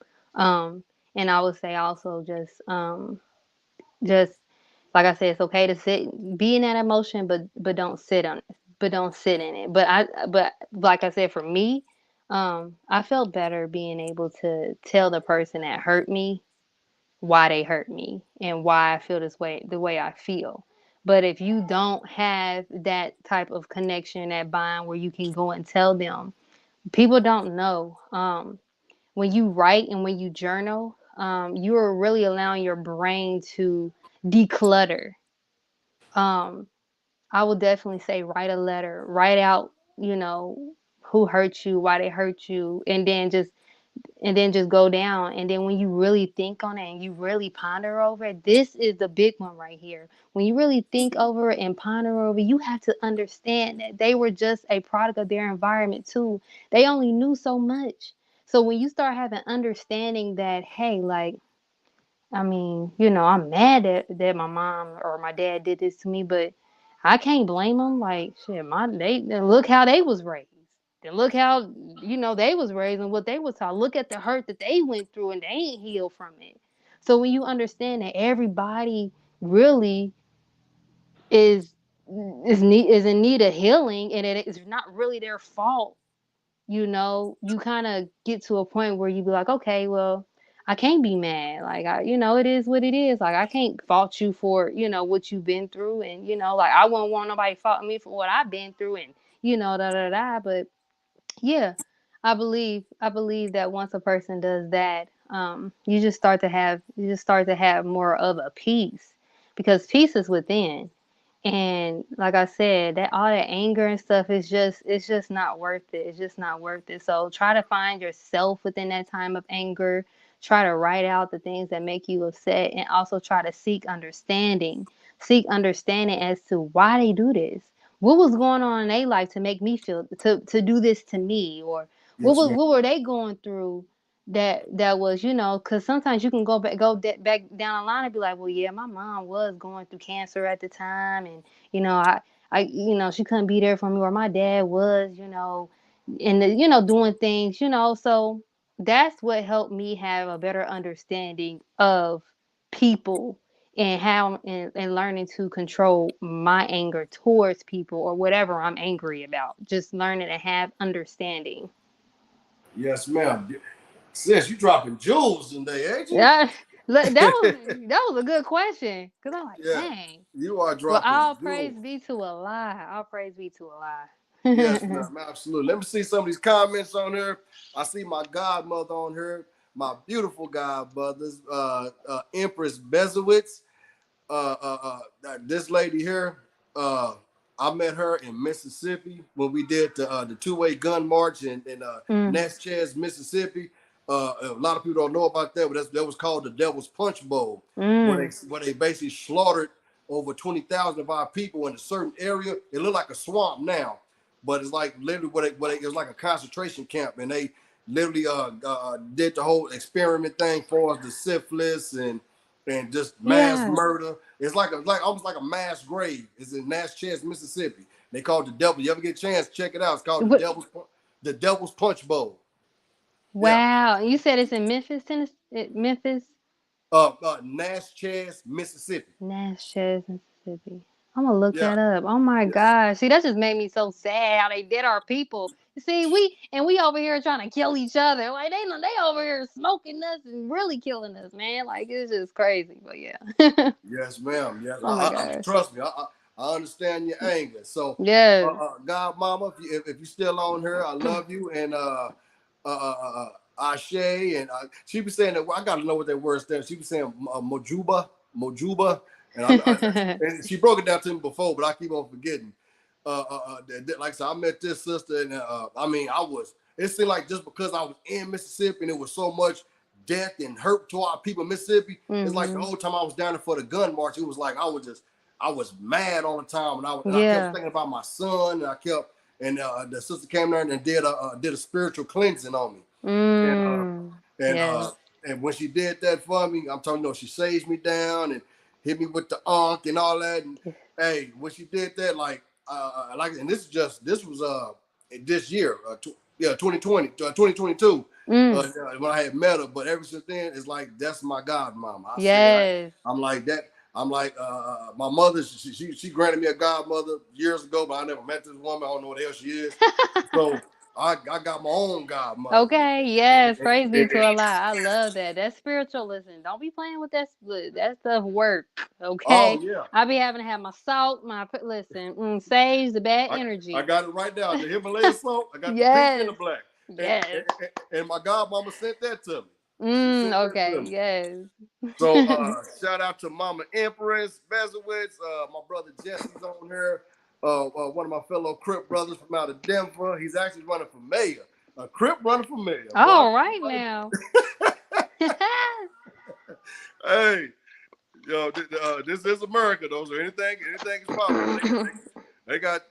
And I would say also just like I said, it's okay to be in that emotion, but don't sit on it, but don't sit in it. But like I said, for me, I felt better being able to tell the person that hurt me why they hurt me and why I feel this way, the way I feel. But if you don't have that type of connection, that bond where you can go and tell them, people don't know. When you write and when you journal, you are really allowing your brain to declutter. Um, I would definitely say write a letter, write out, who hurt you, why they hurt you, and then just go down. And then when you really think on it and you really ponder over it, this is the big one right here. When you really think over it and ponder over it, you have to understand that they were just a product of their environment too. They only knew so much. So when you start having understanding that, hey, like, I mean, I'm mad that my mom or my dad did this to me, but I can't blame them. Like, shit, they look how they was raised. Then look how they was raised and what they was taught. Look at the hurt that they went through and they ain't healed from it. So when you understand that everybody really is is in need of healing and it is not really their fault, you kind of get to a point where you be like, okay, well, I can't be mad. Like, it is what it is. Like, I can't fault you for, what you've been through. And, like, I wouldn't want nobody faulting me for what I've been through and, da da da. But yeah, I believe that once a person does that, you just start to have more of a peace because peace is within. And like I said, that all that anger and stuff is just it's just not worth it. It's just not worth it. So try to find yourself within that time of anger. Try to write out the things that make you upset and also try to seek understanding. Seek understanding as to why they do this. What was going on in their life to make me feel to do this to me, or Yes, ma'am. what were they going through that was, because sometimes you can back down the line and be like, well, yeah, my mom was going through cancer at the time, and she couldn't be there for me, or my dad was, and doing things, so that's what helped me have a better understanding of people and how and learning to control my anger towards people or whatever I'm angry about. Just learning to have understanding. Yes, ma'am. Sis, you dropping jewels today, ain't you? Yeah, look, that was a good question because I'm like, Yeah, dang. you are Well, dropping all praise jewels. be to Allah. All praise be to Yes, Allah. ma'am, absolutely. Let me see some of these comments on here. I see my godmother on here, my beautiful godmothers, Empress Bezowitz. This lady here, uh, I met her in Mississippi when we did the two-way gun march in mm, Natchez, Mississippi. A lot of people don't know about that, but that was called the Devil's Punch Bowl, mm. where they basically slaughtered over 20,000 of our people in a certain area. It looked like a swamp now, but it's like literally it was like a concentration camp, and they literally did the whole experiment thing for us, the syphilis and just mass Yeah. murder. It's like almost like a mass grave. It's in Natchez, Mississippi. They call it the Devil. You ever get a chance, check it out. It's called What? the Devil's Punch Bowl. Yeah. Wow. You said it's in Memphis, Tennessee. Memphis, Natchez, Mississippi. Natchez, Mississippi. I'm gonna look Yeah. that up. Oh my Yes. gosh. See, that just made me so sad how they did our people. You see, we over here trying to kill each other. Like they over here smoking us and really killing us, man. Like it's just crazy. But yeah. Yes, ma'am. Yes. Oh my I gosh. trust me. I understand your anger. So, Yes. God, Mama, if you still on here, I love you. And Ashe, and she be saying that. Well, I got to know what that word stands. She be saying Mojuba, and and she broke it down to me before, but I keep on forgetting. Like I said, I met this sister, and I mean, it seemed like just because I was in Mississippi and it was so much death and hurt to our people in Mississippi. It's like the Mm-hmm. whole time I was down there for the gun march, it was like I was mad all the time, and I kept Yeah. thinking about my son, and the sister came there and did a spiritual cleansing on me, and and Yes. and when she did that for me, I'm telling you, she saged me down and hit me with the ankh and all that. And hey, when she did that, and this was this year, 2020, 2022, Mm. when I had met her. But ever since then, it's like that's my godmama. Yes. I'm like that. I'm like my mother. She granted me a godmother years ago, but I never met this woman. I don't know what the hell she is. So I got my own godmother. Okay, yes, praise be And- to Allah. I love that. That's spiritual. Listen, don't be playing with that stuff work. oh Okay, yeah. I be having to have my salt, saves the bad I energy. got it right now. The Himalayan salt. I got the pink and the Yes, black. yes. And my godmama sent that to me. She sent that to Okay, me. So yes. shout out to Mama Empress Bezowitz, my brother Jesse's on here. One of my fellow Crip brothers from out of Denver. He's actually running for mayor. A Crip running for mayor. All right now. Hey, this is America, though. So anything is possible. They got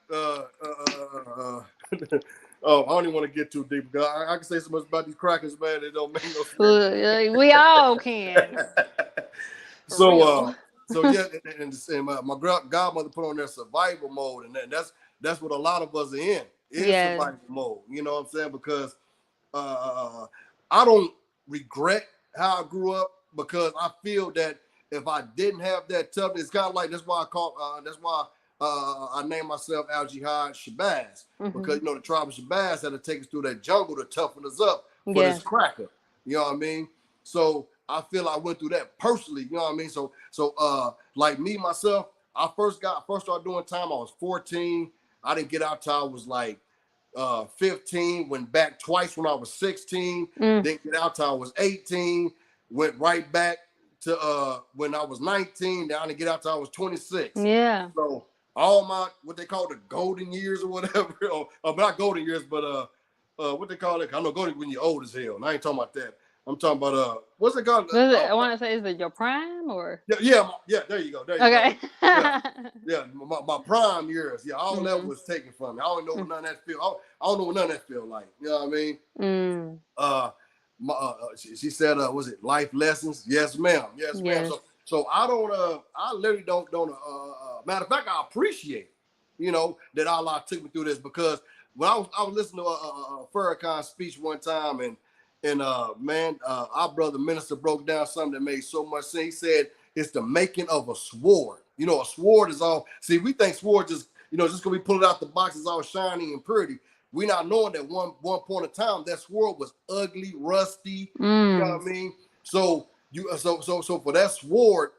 oh, I don't even want to get too deep. I can say so much about these crackers, man. They don't make no sense. We all can. So yeah, and my godmother put on their survival mode, and that's what a lot of us are in. Is survival mode. You know what I'm saying? Because I don't regret how I grew up, because I feel that if I didn't have that toughness, it's kind of like that's why I named myself Al Jihad Shabazz, because the tribe of Shabazz had to take us through that jungle to toughen us up for this cracker. You know what I mean? So I feel I went through that personally. You know what I mean? So like me myself, I first started doing time. I was 14. I didn't get out till I was like 15. Went back twice when I was 16. Didn't get out till I was 18. Went right back to when I was 19. Then I didn't get out till I was 26. Yeah. So all my what they call the golden years or whatever, or not golden years, but what they call it? I know golden when you're old as hell. And I ain't talking about that. I'm talking about what's it called? I want to say, is it your prime or? Yeah. There you go. Okay. Yeah. My prime years. Yeah, all that was taken from me. I don't know what none of that feel. I don't know what none of that feel like. You know what I mean? She said, was it life lessons? Yes, ma'am. Yes, ma'am. So I don't. I literally don't. Matter of fact, I appreciate, that Allah took me through this, because when I was listening to Farrakhan's speech one time, and our brother minister broke down something that made so much sense. He said it's the making of a sword. A sword is all. See, we think sword just just because we pull it out the box is all shiny and pretty. We not knowing that one point in time that sword was ugly, rusty. You know what I mean? So so for that sword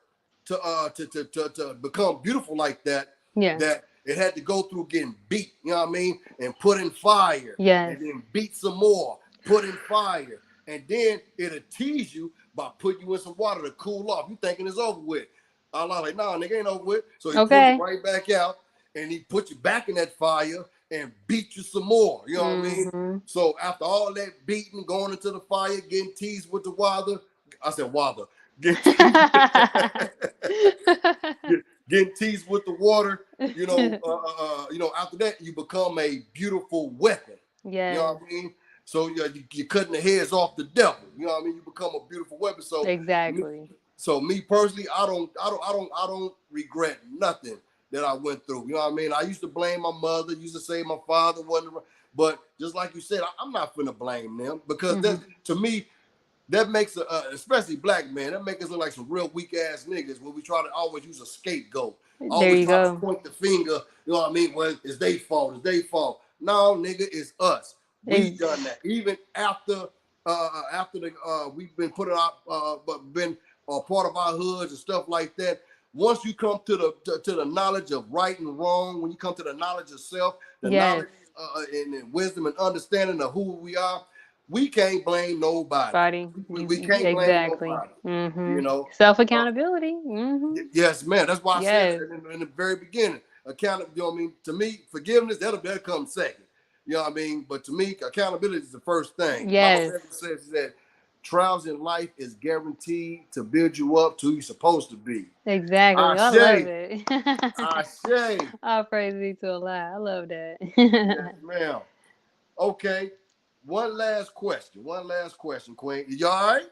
to become beautiful like that, that it had to go through getting beat, you know what I mean, and put in fire, and then beat some more, put in fire, and then it'll tease you by putting you in some water to cool off. You thinking it's over with. Allah like, nah, nigga, ain't over with. So he pulls you right back out, and he put you back in that fire and beat you some more. You know what I mean? So after all that beating, going into the fire, getting teased with the water, I said water. Getting teased with the water, after that you become a beautiful weapon. You know what I mean? So you're cutting the heads off the devil. You know what I mean? You become a beautiful weapon. So exactly. Me personally, I don't regret nothing that I went through. You know what I mean? I used to blame my mother, used to say my father wasn't, but just like you said, I'm not finna blame them, because that, to me, that makes especially black men, that makes us look like some real weak ass niggas when we try to always use a scapegoat. Always try to point the finger, you know what I mean? Well, it's their fault, No, nigga, it's us. We done that. Even after we've been put out, but been part of our hoods and stuff like that. Once you come to the knowledge of right and wrong, when you come to the knowledge of self, the knowledge and wisdom and understanding of who we are, we can't blame nobody. We can't blame nobody. Self accountability. Yes, man. That's why I said in the very beginning, accountability. You know what I mean? To me, forgiveness that'll come second. You know what I mean? But to me, accountability is the first thing. Yes. Mama says that trials in life is guaranteed to build you up to who you're supposed to be. Exactly. I love Ashe, it. Ashe. All praise be to Allah. I love that. Yes, ma'am. Okay. One last question. One last question, Queen. You all right?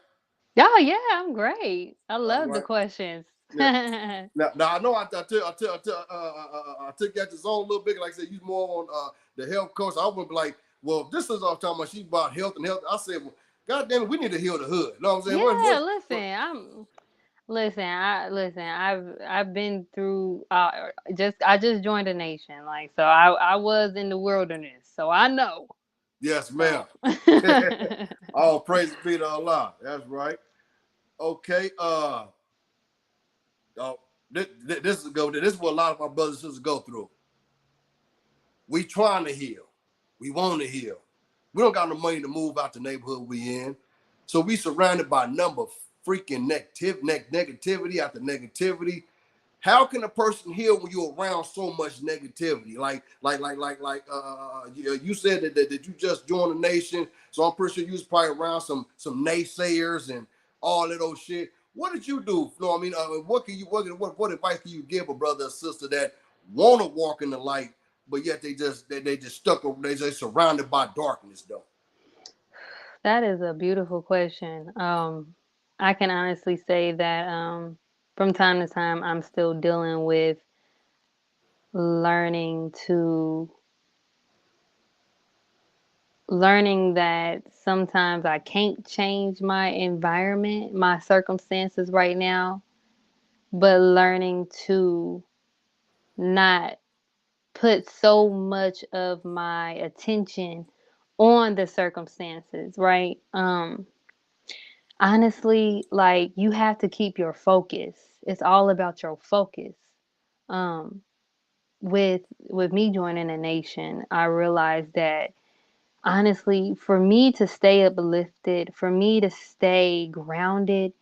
Oh yeah, I'm great. I All love the right. questions. Yeah. Now I know I took that to zone a little bit. Like I said, you more on the health coach. I would be like, well, this is all talking about. She about health and health. I said, well, God damn it, we need to heal the hood. You know what I'm saying? Yeah, What I've been through I just joined a nation, like, so I was in the wilderness, so I know. Yes, ma'am. So All praise be to Allah. That's right. Okay. Uh this is go. This is what a lot of our brothers and sisters go through. We trying to heal. We want to heal. We don't got no money to move out the neighborhood we in. So we surrounded by a number of freaking negativity after negativity. How can a person heal when you're around so much negativity? You said that you just joined the nation, so I'm pretty sure you was probably around some naysayers and all of those shit. What did you do? You know what I mean? What advice can you give a brother or sister that want to walk in the light, but yet they just stuck, they just surrounded by darkness though? that is a beautiful question. I can honestly say that from time to time I'm still dealing with learning to learning that sometimes I can't change my environment, my circumstances right now, but learning to not put so much of my attention on the circumstances, right? Honestly, like, you have to keep your focus. It's all about your focus. Um with me joining a nation, I realized that honestly, for me to stay uplifted, for me to stay grounded,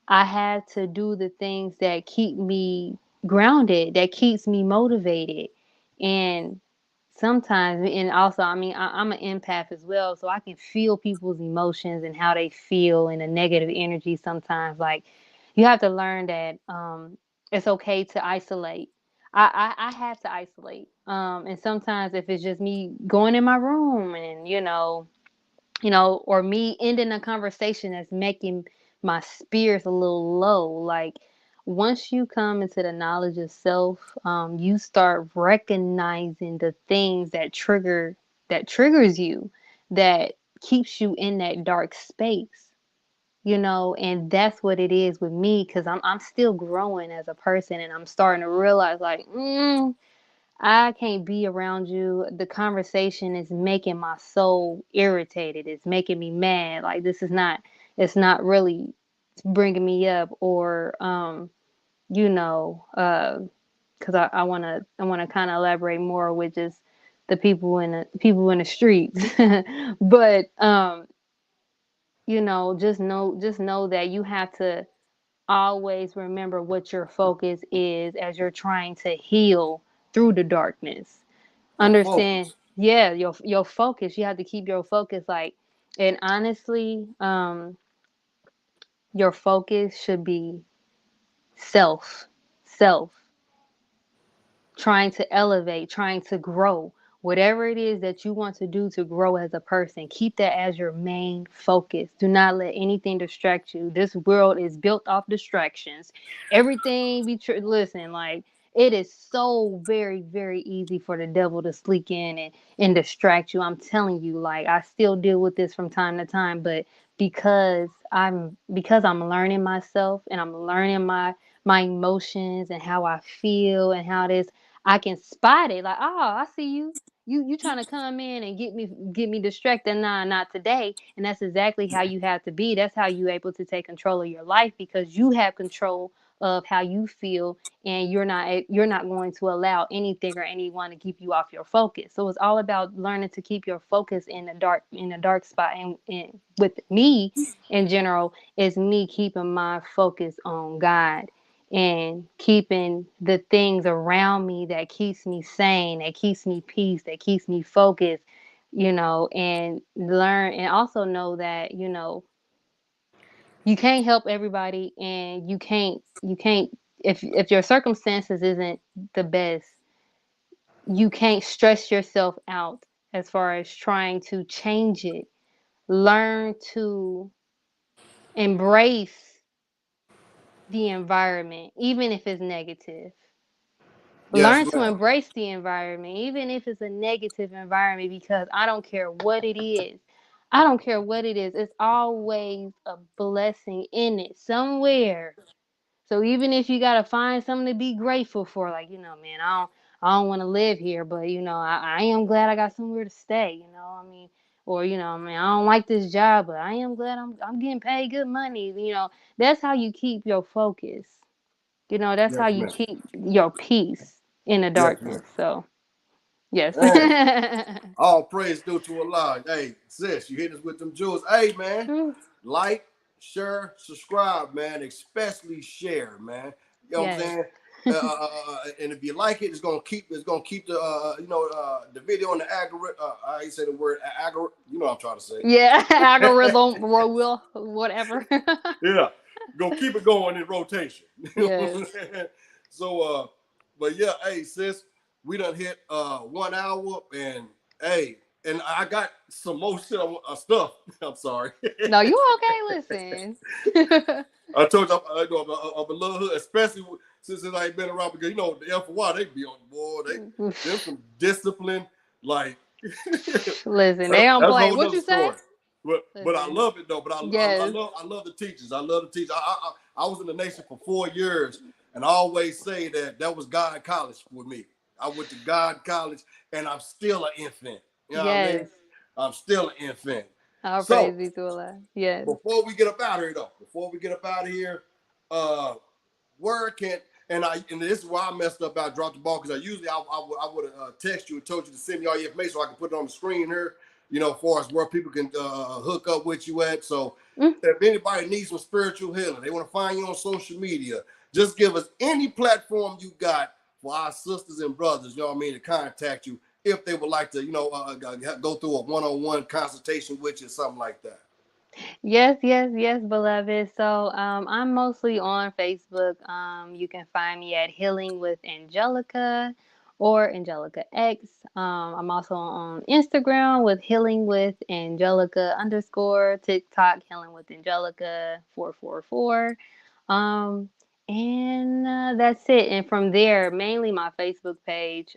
I had to do the things that keep me grounded, that keeps me motivated. And sometimes, and also, I mean, I'm an empath as well, so I can feel people's emotions and how they feel and the negative energy sometimes. Like, you have to learn that it's okay to isolate. I had to isolate. And sometimes if it's just me going in my room and, or me ending a conversation that's making my spirits a little low, like, once you come into the knowledge of self, you start recognizing the things that triggers you, that keeps you in that dark space. And that's what it is with me, because I'm still growing as a person, and I'm starting to realize, like, I can't be around you. The conversation is making my soul irritated. It's making me mad. Like, it's not really bringing me up, or, because I want to kind of elaborate more with just the people in the streets. But, just know that you have to always remember what your focus is as you're trying to heal through the darkness. Your Understand? focus. Yeah, your focus. You have to keep your focus, like, and honestly, your focus should be self, self, trying to elevate, trying to grow. Whatever it is that you want to do to grow as a person, keep that as your main focus. Do not let anything distract you. This world is built off distractions. Everything listen, like, it is so very, very easy for the devil to sneak in and distract you. I'm telling you, like, I still deal with this from time to time, but because I'm learning myself, and I'm learning my emotions and how I feel and how this, I can spot it. Like, oh, I see you. You trying to come in and get me distracted. Nah, not today. And that's exactly how you have to be. That's how you able to take control of your life, because you have control of how you feel, and you're not going to allow anything or anyone to keep you off your focus. So it's all about learning to keep your focus in the dark spot. And with me in general, is me keeping my focus on God, and keeping the things around me that keeps me sane, that keeps me peace, that keeps me focused, and learn, and also know that, you can't help everybody, and you can't if your circumstances isn't the best, you can't stress yourself out as far as trying to change it. Learn to embrace the environment, even if it's negative. Yes, Learn to ma'am. embrace the environment, even if it's a negative environment, because I don't care what it is. I don't care what it is. It's always a blessing in it somewhere. So even if you gotta find something to be grateful for, like, man, I don't want to live here, but I am glad I got somewhere to stay. I mean, or man, I don't like this job, but I am glad I'm getting paid good money. That's how you keep your focus. That's how Yes, you ma'am. keep your peace in the Yes, ma'am. darkness. So yes. Man, all praise due to Allah. Hey, sis, you hit us with them jewels. Hey, man, True. like, share, subscribe, man. Especially share, man. You know what I'm Yes. saying? And if you like it, it's gonna keep the video on the algorithm. I say the word algorithm. You know what I'm trying to say. Yeah. Algorithm, will, whatever. Yeah, gonna keep it going in rotation. You know what Yes. I'm saying? So, but yeah, hey sis, we done hit 1 hour, and hey, and I got some more shit, stuff. I'm sorry. No, you okay? Listen. I told you I'm a little hood, especially since I ain't been around, because the FY they be on the board. There's some discipline, like Listen, they that's don't a play. whole What nother you say? story. But I Listen. love it though. But Yes. I love the teachers. I love the teachers. I was in the nation for 4 years, and I always say that was God College for me. I went to God College, and I'm still an infant. You know what I mean? Yes. I'm still an infant. All praise So be to Allah. Yes. before we get up out of here, uh, where can and this is why I messed up about drop the ball, because I usually I would have text you and told you to send me all your information so I can put it on the screen here, as far as where people can hook up with you at. So Mm. if anybody needs some spiritual healing, they want to find you on social media, just give us any platform you got for our sisters and brothers, you know what I mean, to contact you if they would like to, go through a one-on-one consultation with you, something like that. Yes, yes, yes, beloved. So I'm mostly on Facebook. You can find me at Healing with Angelica or Angelica X. I'm also on Instagram with Healing with Angelica underscore, TikTok Healing with Angelica 444. Um, and that's it. And from there, mainly my Facebook page,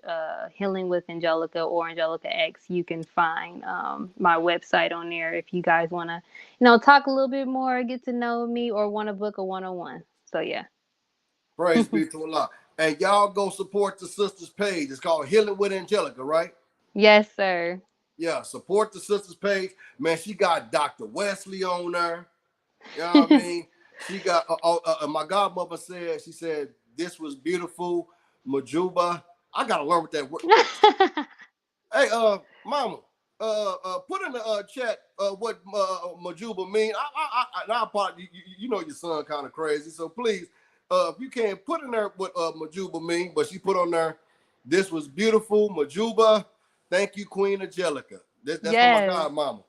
Healing with Angelica or Angelica X. You can find my website on there if you guys want to talk a little bit more, get to know me, or want to book a one-on-one. So yeah. Praise be to Allah. And y'all go support the sisters page. It's called Healing with Angelica, right? Yes, sir. Yeah, support the sisters page. Man, she got Dr. Wesley on there. You know what I mean? She got my godmother said, she said, this was beautiful. Majuba. I gotta learn what that word. Hey, mama, put in the chat what Majuba mean. I apologize. You know your son kind of crazy, so please, if you can, put in there what Majuba mean. But she put on there, this was beautiful, Majuba. Thank you, Queen Angelica. That's for my Yes. godmama.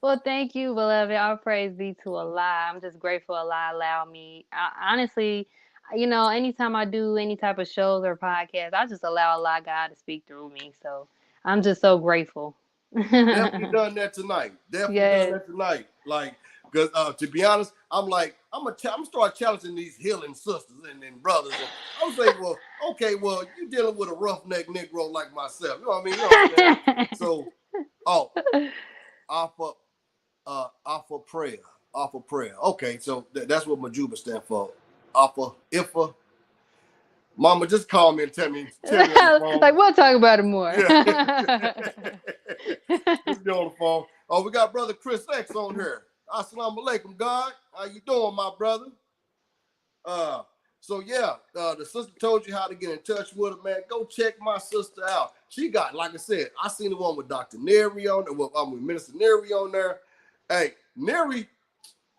Well, thank you, beloved. All praise be to Allah. I'm just grateful Allah allowed me. Honestly, anytime I do any type of shows or podcasts, I just allow Allah God to speak through me. So I'm just so grateful. Definitely done that tonight. Definitely done Yes. that tonight. Like, because to be honest, I'm like, I'm start challenging these healing sisters and brothers. And I'm saying, well, okay, well, you dealing with a roughneck Negro like myself. You know what I mean? You know what I'm saying? So, oh, offer, offer prayer, offer prayer. Okay, so that's what Majuba stand for. Offer, Ifa. Mama, just call me and tell me on the phone. Like, we'll talk about it more. Yeah. Let's be on the phone. Oh, we got brother Chris X on here. Assalamu alaikum, God. How you doing, my brother? Uh, so yeah, the sister told you how to get in touch with her, man. Go check my sister out. She got, like I said, I seen the one with Dr. Neri on there. Well, I'm with Minister Neri on there. Hey, Neri,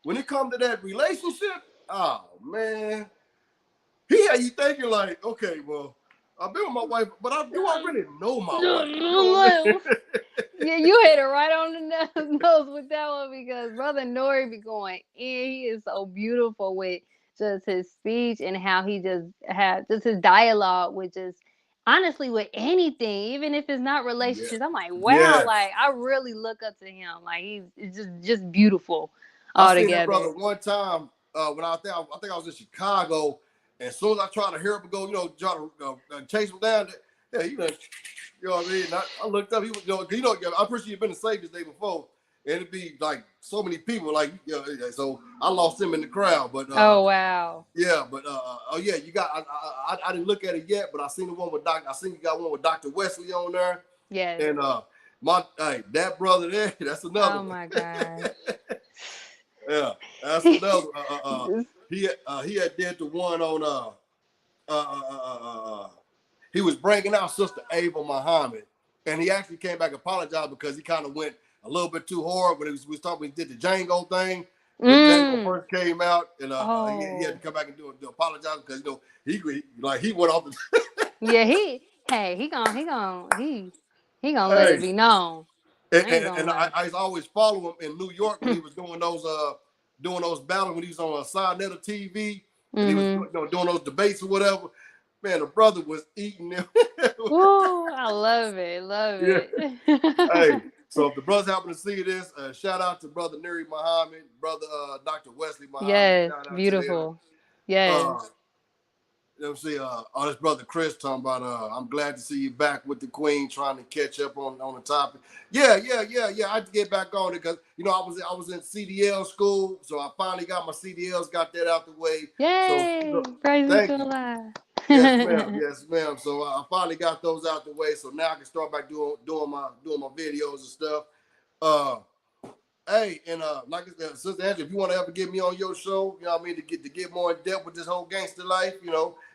when it comes to that relationship, oh man, he had you thinking like, okay, well, I've been with my wife, but do I really know my wife? You know what I Look, mean? yeah, you hit it right on the nose with that one because Brother Nori be going in. He is so beautiful with just his speech and how he just had just his dialogue with just honestly with anything, even if it's not Yeah. relationships. I'm like, wow, Yes. like I really look up to him. Like he's it's just beautiful I seen that brother altogether. one time when I think I was in Chicago, and as soon as I tried to hear him go, try to chase him down, yeah, you know what I mean? I looked up, he was, I'm pretty sure you've been to Savior's Day before, and it'd be like so many people, like, so I lost him in the crowd, but Oh wow. yeah, but oh yeah, you got, I didn't look at it yet, but I seen the one with I seen you got one with Dr. Wesley on there, Yes. and that brother there, that's another Oh one. my gosh. Yeah, that's another. He had did the one on he was bringing out Sister Ava Muhammad, and he actually came back and apologized because he kind of went a little bit too hard when he was talking. When he did the Django thing when Django Mm. first came out, and he had to Oh. come back and do apologize because he went off the Yeah, hey, he gonna let it hey. be known. I ain't And gonna I, lie. I used to always follow him in New York when he was doing those battles when he was on a side net of TV and he was Mm-hmm. doing those debates or whatever. Man, the brother was eating them. Woo, I love it, love Yeah. Hey, it. so if the brothers happen to see this, shout out to brother Nuri Muhammad, brother Dr. Wesley Muhammad. Yes, Shout out to them. beautiful. Yes. Uh, Let me see. This brother Chris talking about. I'm glad to see you back with the Queen, trying to catch up on the topic. Yeah. I had to get back on it because I was in CDL school, so I finally got my CDLs, got that out the way. So Yay! Praise be thank to you. Allah. Yes, ma'am. Yes, ma'am. So I finally got those out the way. So now I can start back doing my videos and stuff. Uh, Hey, and like I said, Sister Angela, if you want to ever get me on your show, you know what I mean, to get more in depth with this whole gangster life,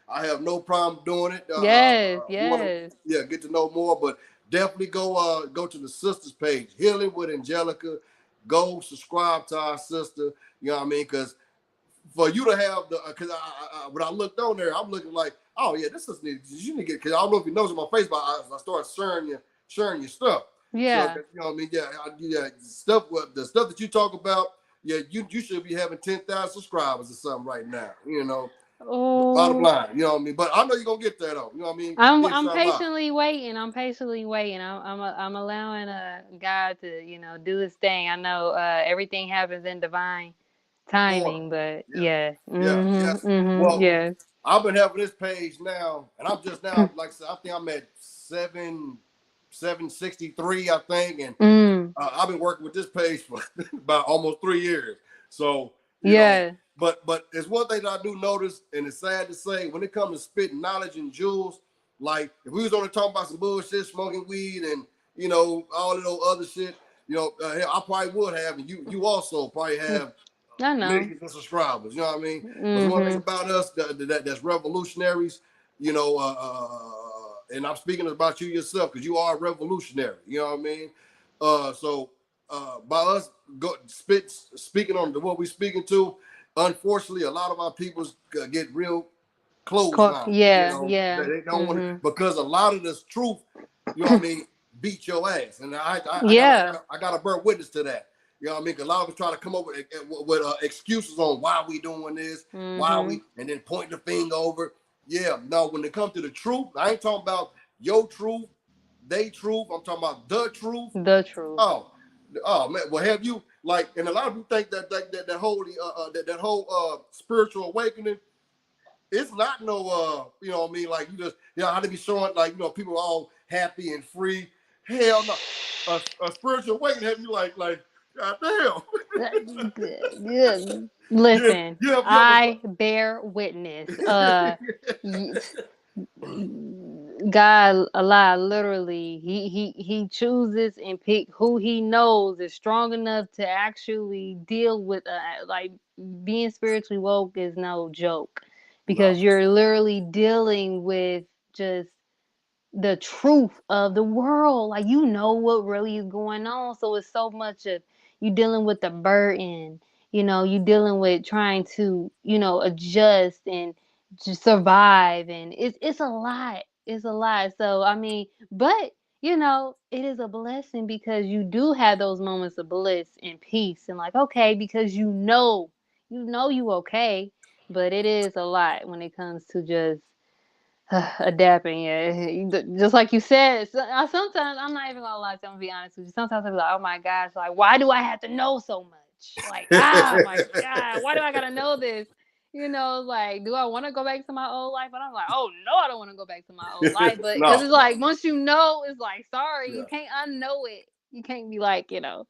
I have no problem doing it. Yes, You want to, yes. yeah, get to know more, but definitely go to the sisters page, Healing with Angelica. Go subscribe to our sister. You know what I mean? Because for you to have because when I looked on there, I'm looking like, oh yeah, this is you need to get. Because I don't know if you noticed on my Facebook, I started sharing your stuff. So Yeah. you know what I mean? Yeah, stuff. The stuff that you talk about, yeah, you should be having 10,000 subscribers or something right now. Bottom Oh, line, you know what I mean. But I know you're gonna get there though. You know what I mean? I'm Inshallah. patiently waiting. I'm patiently waiting. I'm allowing God to do His thing. I know everything happens in divine Order. timing, but Yeah, yeah. yeah, Mhm. yes. Mhm. Well, Yes. I've been having this page now, and I'm just now, like I said, I think I'm at 763, I think, and Mm. I've been working with this page for about almost 3 years. So, Yeah. but it's one thing that I do notice, and it's sad to say, when it comes to spitting knowledge and jewels, like if we was only talking about some bullshit, smoking weed, and all of those other shit, I probably would have, and you also probably have I know. millions of subscribers. You know what I mean? But one thing Mhm. about us that's revolutionaries, and I'm speaking about you yourself because you are a revolutionary. You know what I mean? So by us speaking on what we're speaking to, unfortunately, a lot of our people get real closed-minded. Yeah. Yeah. They don't want to Mhm. because a lot of this truth, you know what I mean, beat your ass, and Yeah. I got to bear witness to that. You know what I mean? Because a lot of us try to come up with excuses on why we doing this, Mhm. and then point the finger over. Yeah, no. When it comes to the truth, I ain't talking about your truth, they truth. I'm talking about the truth. The truth. Oh, oh man. Well, have you like? And a lot of people think that whole that whole spiritual awakening. It's not no you know what I mean, like you just how to be showing like people are all happy and free. Hell no. A spiritual awakening have you like god damn. you Listen, you ever I bear witness. Y- God, Allah, literally, he chooses and pick who he knows is strong enough to actually deal with. Like being spiritually woke is no joke, no. because you're literally dealing with just the truth of the world. Like what really is going on. So it's so much of you dealing with the burden. You dealing with trying to adjust and just survive, and it's a lot. It's a lot. So I mean, but you know, it is a blessing because you do have those moments of bliss and peace and like, okay, because you know you okay. But it is a lot when it comes to just adapting. Yeah, just like you said. Sometimes I'm not even gonna lie. I'm gonna be honest with you. Sometimes I'm like, oh my gosh, like why do I have to know so much? Like, ah, my God, why do I gotta know this? You know, like, do I want to go back to my old life? But I'm like, oh no, I don't want to go back to my old life. But because No, it's no. like once you know, it's like, sorry, you Yeah. can't unknow it. You can't be like, you know.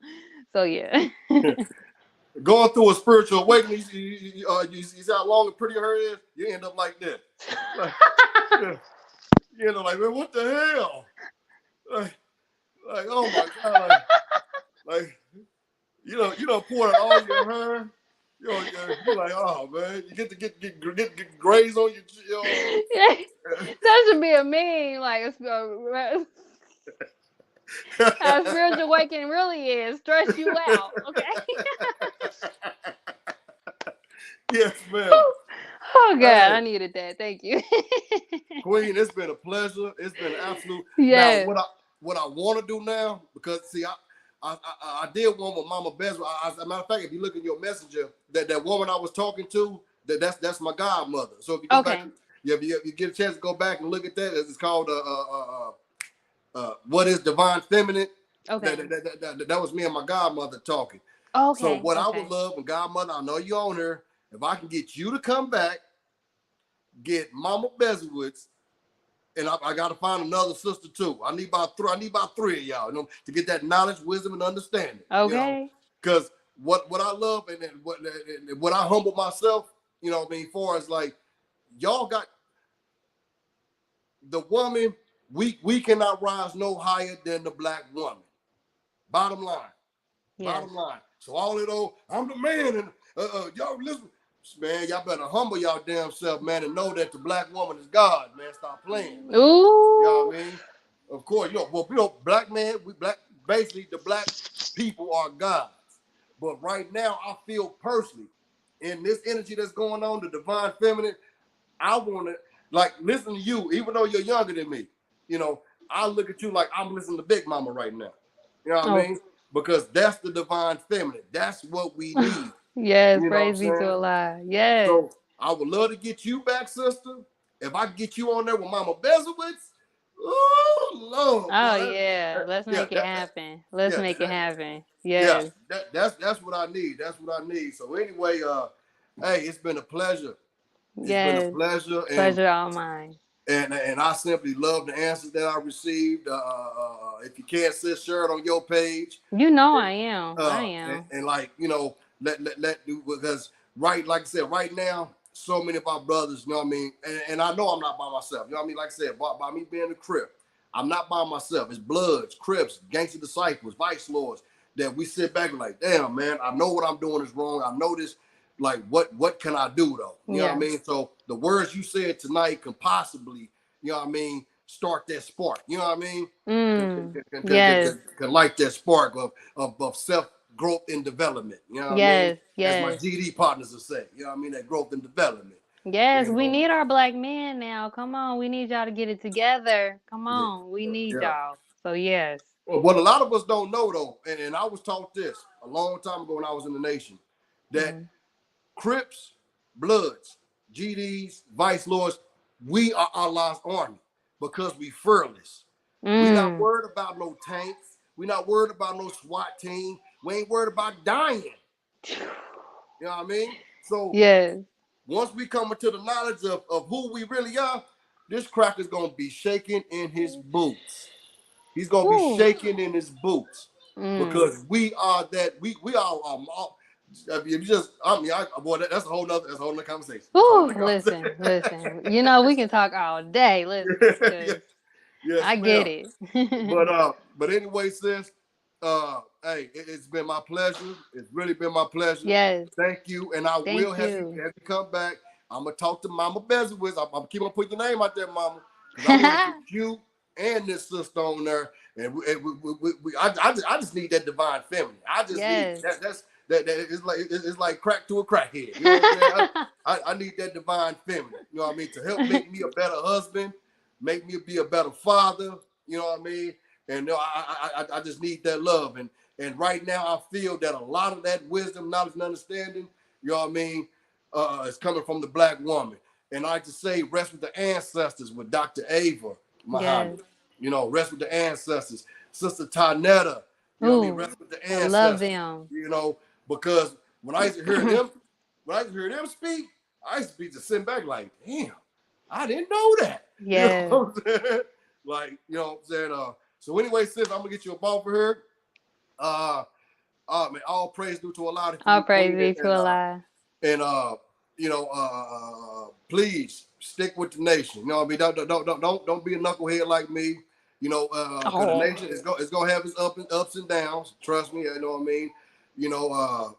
So yeah. Going through a spiritual awakening, you see how long and pretty her hair is, you end up like that. Like, yeah, you know, like, man, what the hell? Like oh my God, like you don't pour out all your hair. You're like, oh man, you get to get grays on your. That should be a meme. Like, how spiritual awakening really is. Stress you out. Okay. Yes, ma'am. Oh God, Hey, I needed that. Thank you. Queen, it's been a pleasure. It's been an absolute. Now, Yes. what I want to do now, because see, I did one with Mama Bess. As a matter of fact, if you look in your messenger, that woman I was talking to, that's my godmother. So if you go back, Okay. yeah, if you get a chance to go back and look at that, it's called what is divine feminine. Okay. That was me and my godmother talking. So Okay. what I would Okay. love, and godmother, I know you own her, if I can get you to come back, get Mama Beswitz, and I got to find another sister too. I need about three of y'all, you know, to get that knowledge, wisdom, and understanding. You know, Okay. because what I love and what I humble myself, you know, what I mean, far as like y'all got the woman, we cannot rise no higher than the black woman. Bottom line. Yes. Bottom line. So all it all, I'm the man, and y'all listen, man. Y'all better humble y'all damn self, man, and know that the black woman is God, man. Stop playing, man. You know Ooh. what I mean? Of course, black man, basically the black people are gods. But right now, I feel personally, in this energy that's going on, the divine feminine, I want to like listen to you, even though you're younger than me. You know, I look at you like I'm listening to Big Mama right now. You know what I Oh. mean? Because that's the divine feminine. That's what we need. Yes. You know what I'm Praise be to saying? Allah. Yes. So I would love to get you back, sister. If I can get you on there with Mama Bezowitz, oh Lord, Oh boy, yeah. Let's yeah, make it happen. Let's yeah, make it happen. yeah, Yes. that's what I need. That's what I need. So anyway, hey, it's been a pleasure. It's been a Yes. pleasure, Pleasure all mine. and I simply love the answers that I received. If you can't share it on your page, You know I am. I and, am. and like let do, because right, like I said, right now, so many of our brothers, you know what I mean, and I know I'm not by myself. You know what I mean? Like I said, by me being a Crip, I'm not by myself. It's Bloods, Crips, Gangster Disciples, Vice Lords that we sit back and like, damn man, I know what I'm doing is wrong. I know this. Like what can I do though? You know what I Yeah. mean? So the words you said tonight can possibly, you know what I mean, start that spark. You know what I mean? Yes. Can light that spark of self growth and development. You know what I mean? Yes. As my Yes. GD partners will say, you know what I mean? That growth and development. Yes, You we know? need our black men now. Come on, we need y'all to get it together. Come Yeah. on, we need Yeah. y'all. So yes. Well, what a lot of us don't know though, and I was taught this a long time ago when I was in the nation, that Mm. Crips, Bloods, GDs, Vice Lords, we are Allah's army because we fearless. We not Mm. worried about no tanks. We not worried about no SWAT team. We ain't worried about dying. You know what I mean? So Yes. once we come into the knowledge of who we really are, this cracker's gonna be shaking in his boots. He's gonna be Ooh. shaking in his boots Mm. because we are that we are. If you just, I mean, boy, that's a whole nother conversation. That's a whole Ooh. nother Listen, conversation. listen. You know we can talk all day. Listen, Yes, cause yes, I get ma'am. it. But anyway, sis, hey, it's been my pleasure. It's really been my pleasure. Yes. Thank you, and I will Thank have you. you come back. I'm gonna talk to Mama Bezowitz. I'm keep on putting your name out there, Mama, because I want to get you and this sister on there. And I just need that divine feminine. I just need Yes. that it's like crack to a crackhead. You know what I'm saying? I need that divine feminine. You know what I mean? To help make me a better husband, make me be a better father. You know what I mean? And I just need that love. And right now I feel that a lot of that wisdom, knowledge, and understanding, you know what I mean, is coming from the black woman. And I like to say, rest with the ancestors with Dr. Ava Yes. Muhammad. You know, rest with the ancestors. Sister Tanetta, you know what I mean? Ooh, Rest with the I love ancestors. them. You know, because when I used to hear them, when I used to hear them speak, I used to be just sitting back like, damn, I didn't know that. You know Yes. what I'm saying? Like, you know what I'm saying? So anyway, sis, I'm gonna get you a ball for her. Uh man, all praise due to Allah for All you, praise Queen, be to Allah. and you know, please stick with the nation. You know what I mean? Don't be a knucklehead like me. You know, because the Oh. nation is gonna have its ups and downs. Trust me, you know what I mean. You know,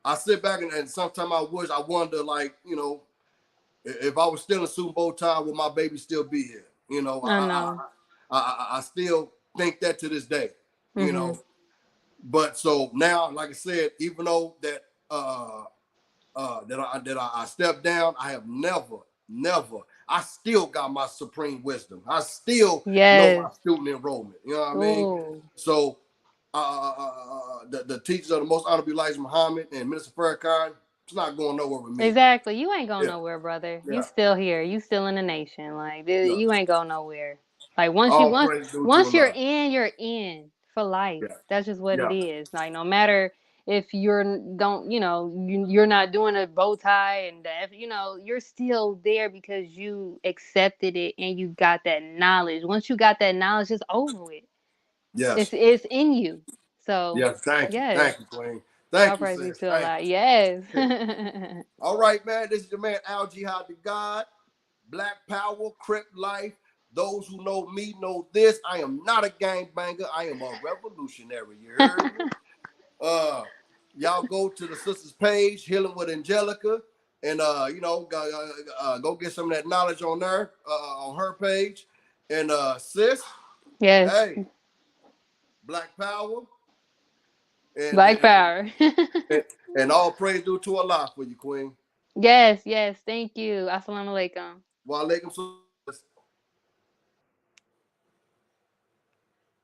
I sit back and sometimes I wonder, like, you know, if I was still in Super Bowl time, would my baby still be here? You know, I know. I still think that to this day. You Mhm. know, but so now, like I said, even though that I stepped down, I have never. I still got my supreme wisdom. I still know Yes. my student enrollment. You know what I mean? Ooh. So the teachers of the Most Honorable Elijah Muhammad and Minister Farrakhan, it's not going nowhere with me. Exactly. You ain't going Yeah, nowhere, brother. You yeah, still here. You still in the nation. Like yeah. you ain't going nowhere. Like once you All once praise due to once Allah. you're in for life. Yeah, That's just what it yeah, is. Like no matter if you're don't you're not doing a bow tie and you're still there because you accepted it and you got that knowledge. Once you got that knowledge, it's over with. yes, It's in you. So yes. yes, Thank you, Queen. all Thank you, praise be sis. to Thank Allah. Yes. you. All right, man. This is your man Al Jihad the God. Black Power, Crip Life. Those who know me know this. I am not a gangbanger. I am a revolutionary. You heard me? Uh, y'all go to the sister's page, Healing with Angelica, and go get some of that knowledge on there, on her page. And sis, Yes. hey, Black Power, and Black and, power. and, and all praise due to Allah for you, Queen. Yes, yes. Thank you. Assalamu alaikum. Wa alaikum salam.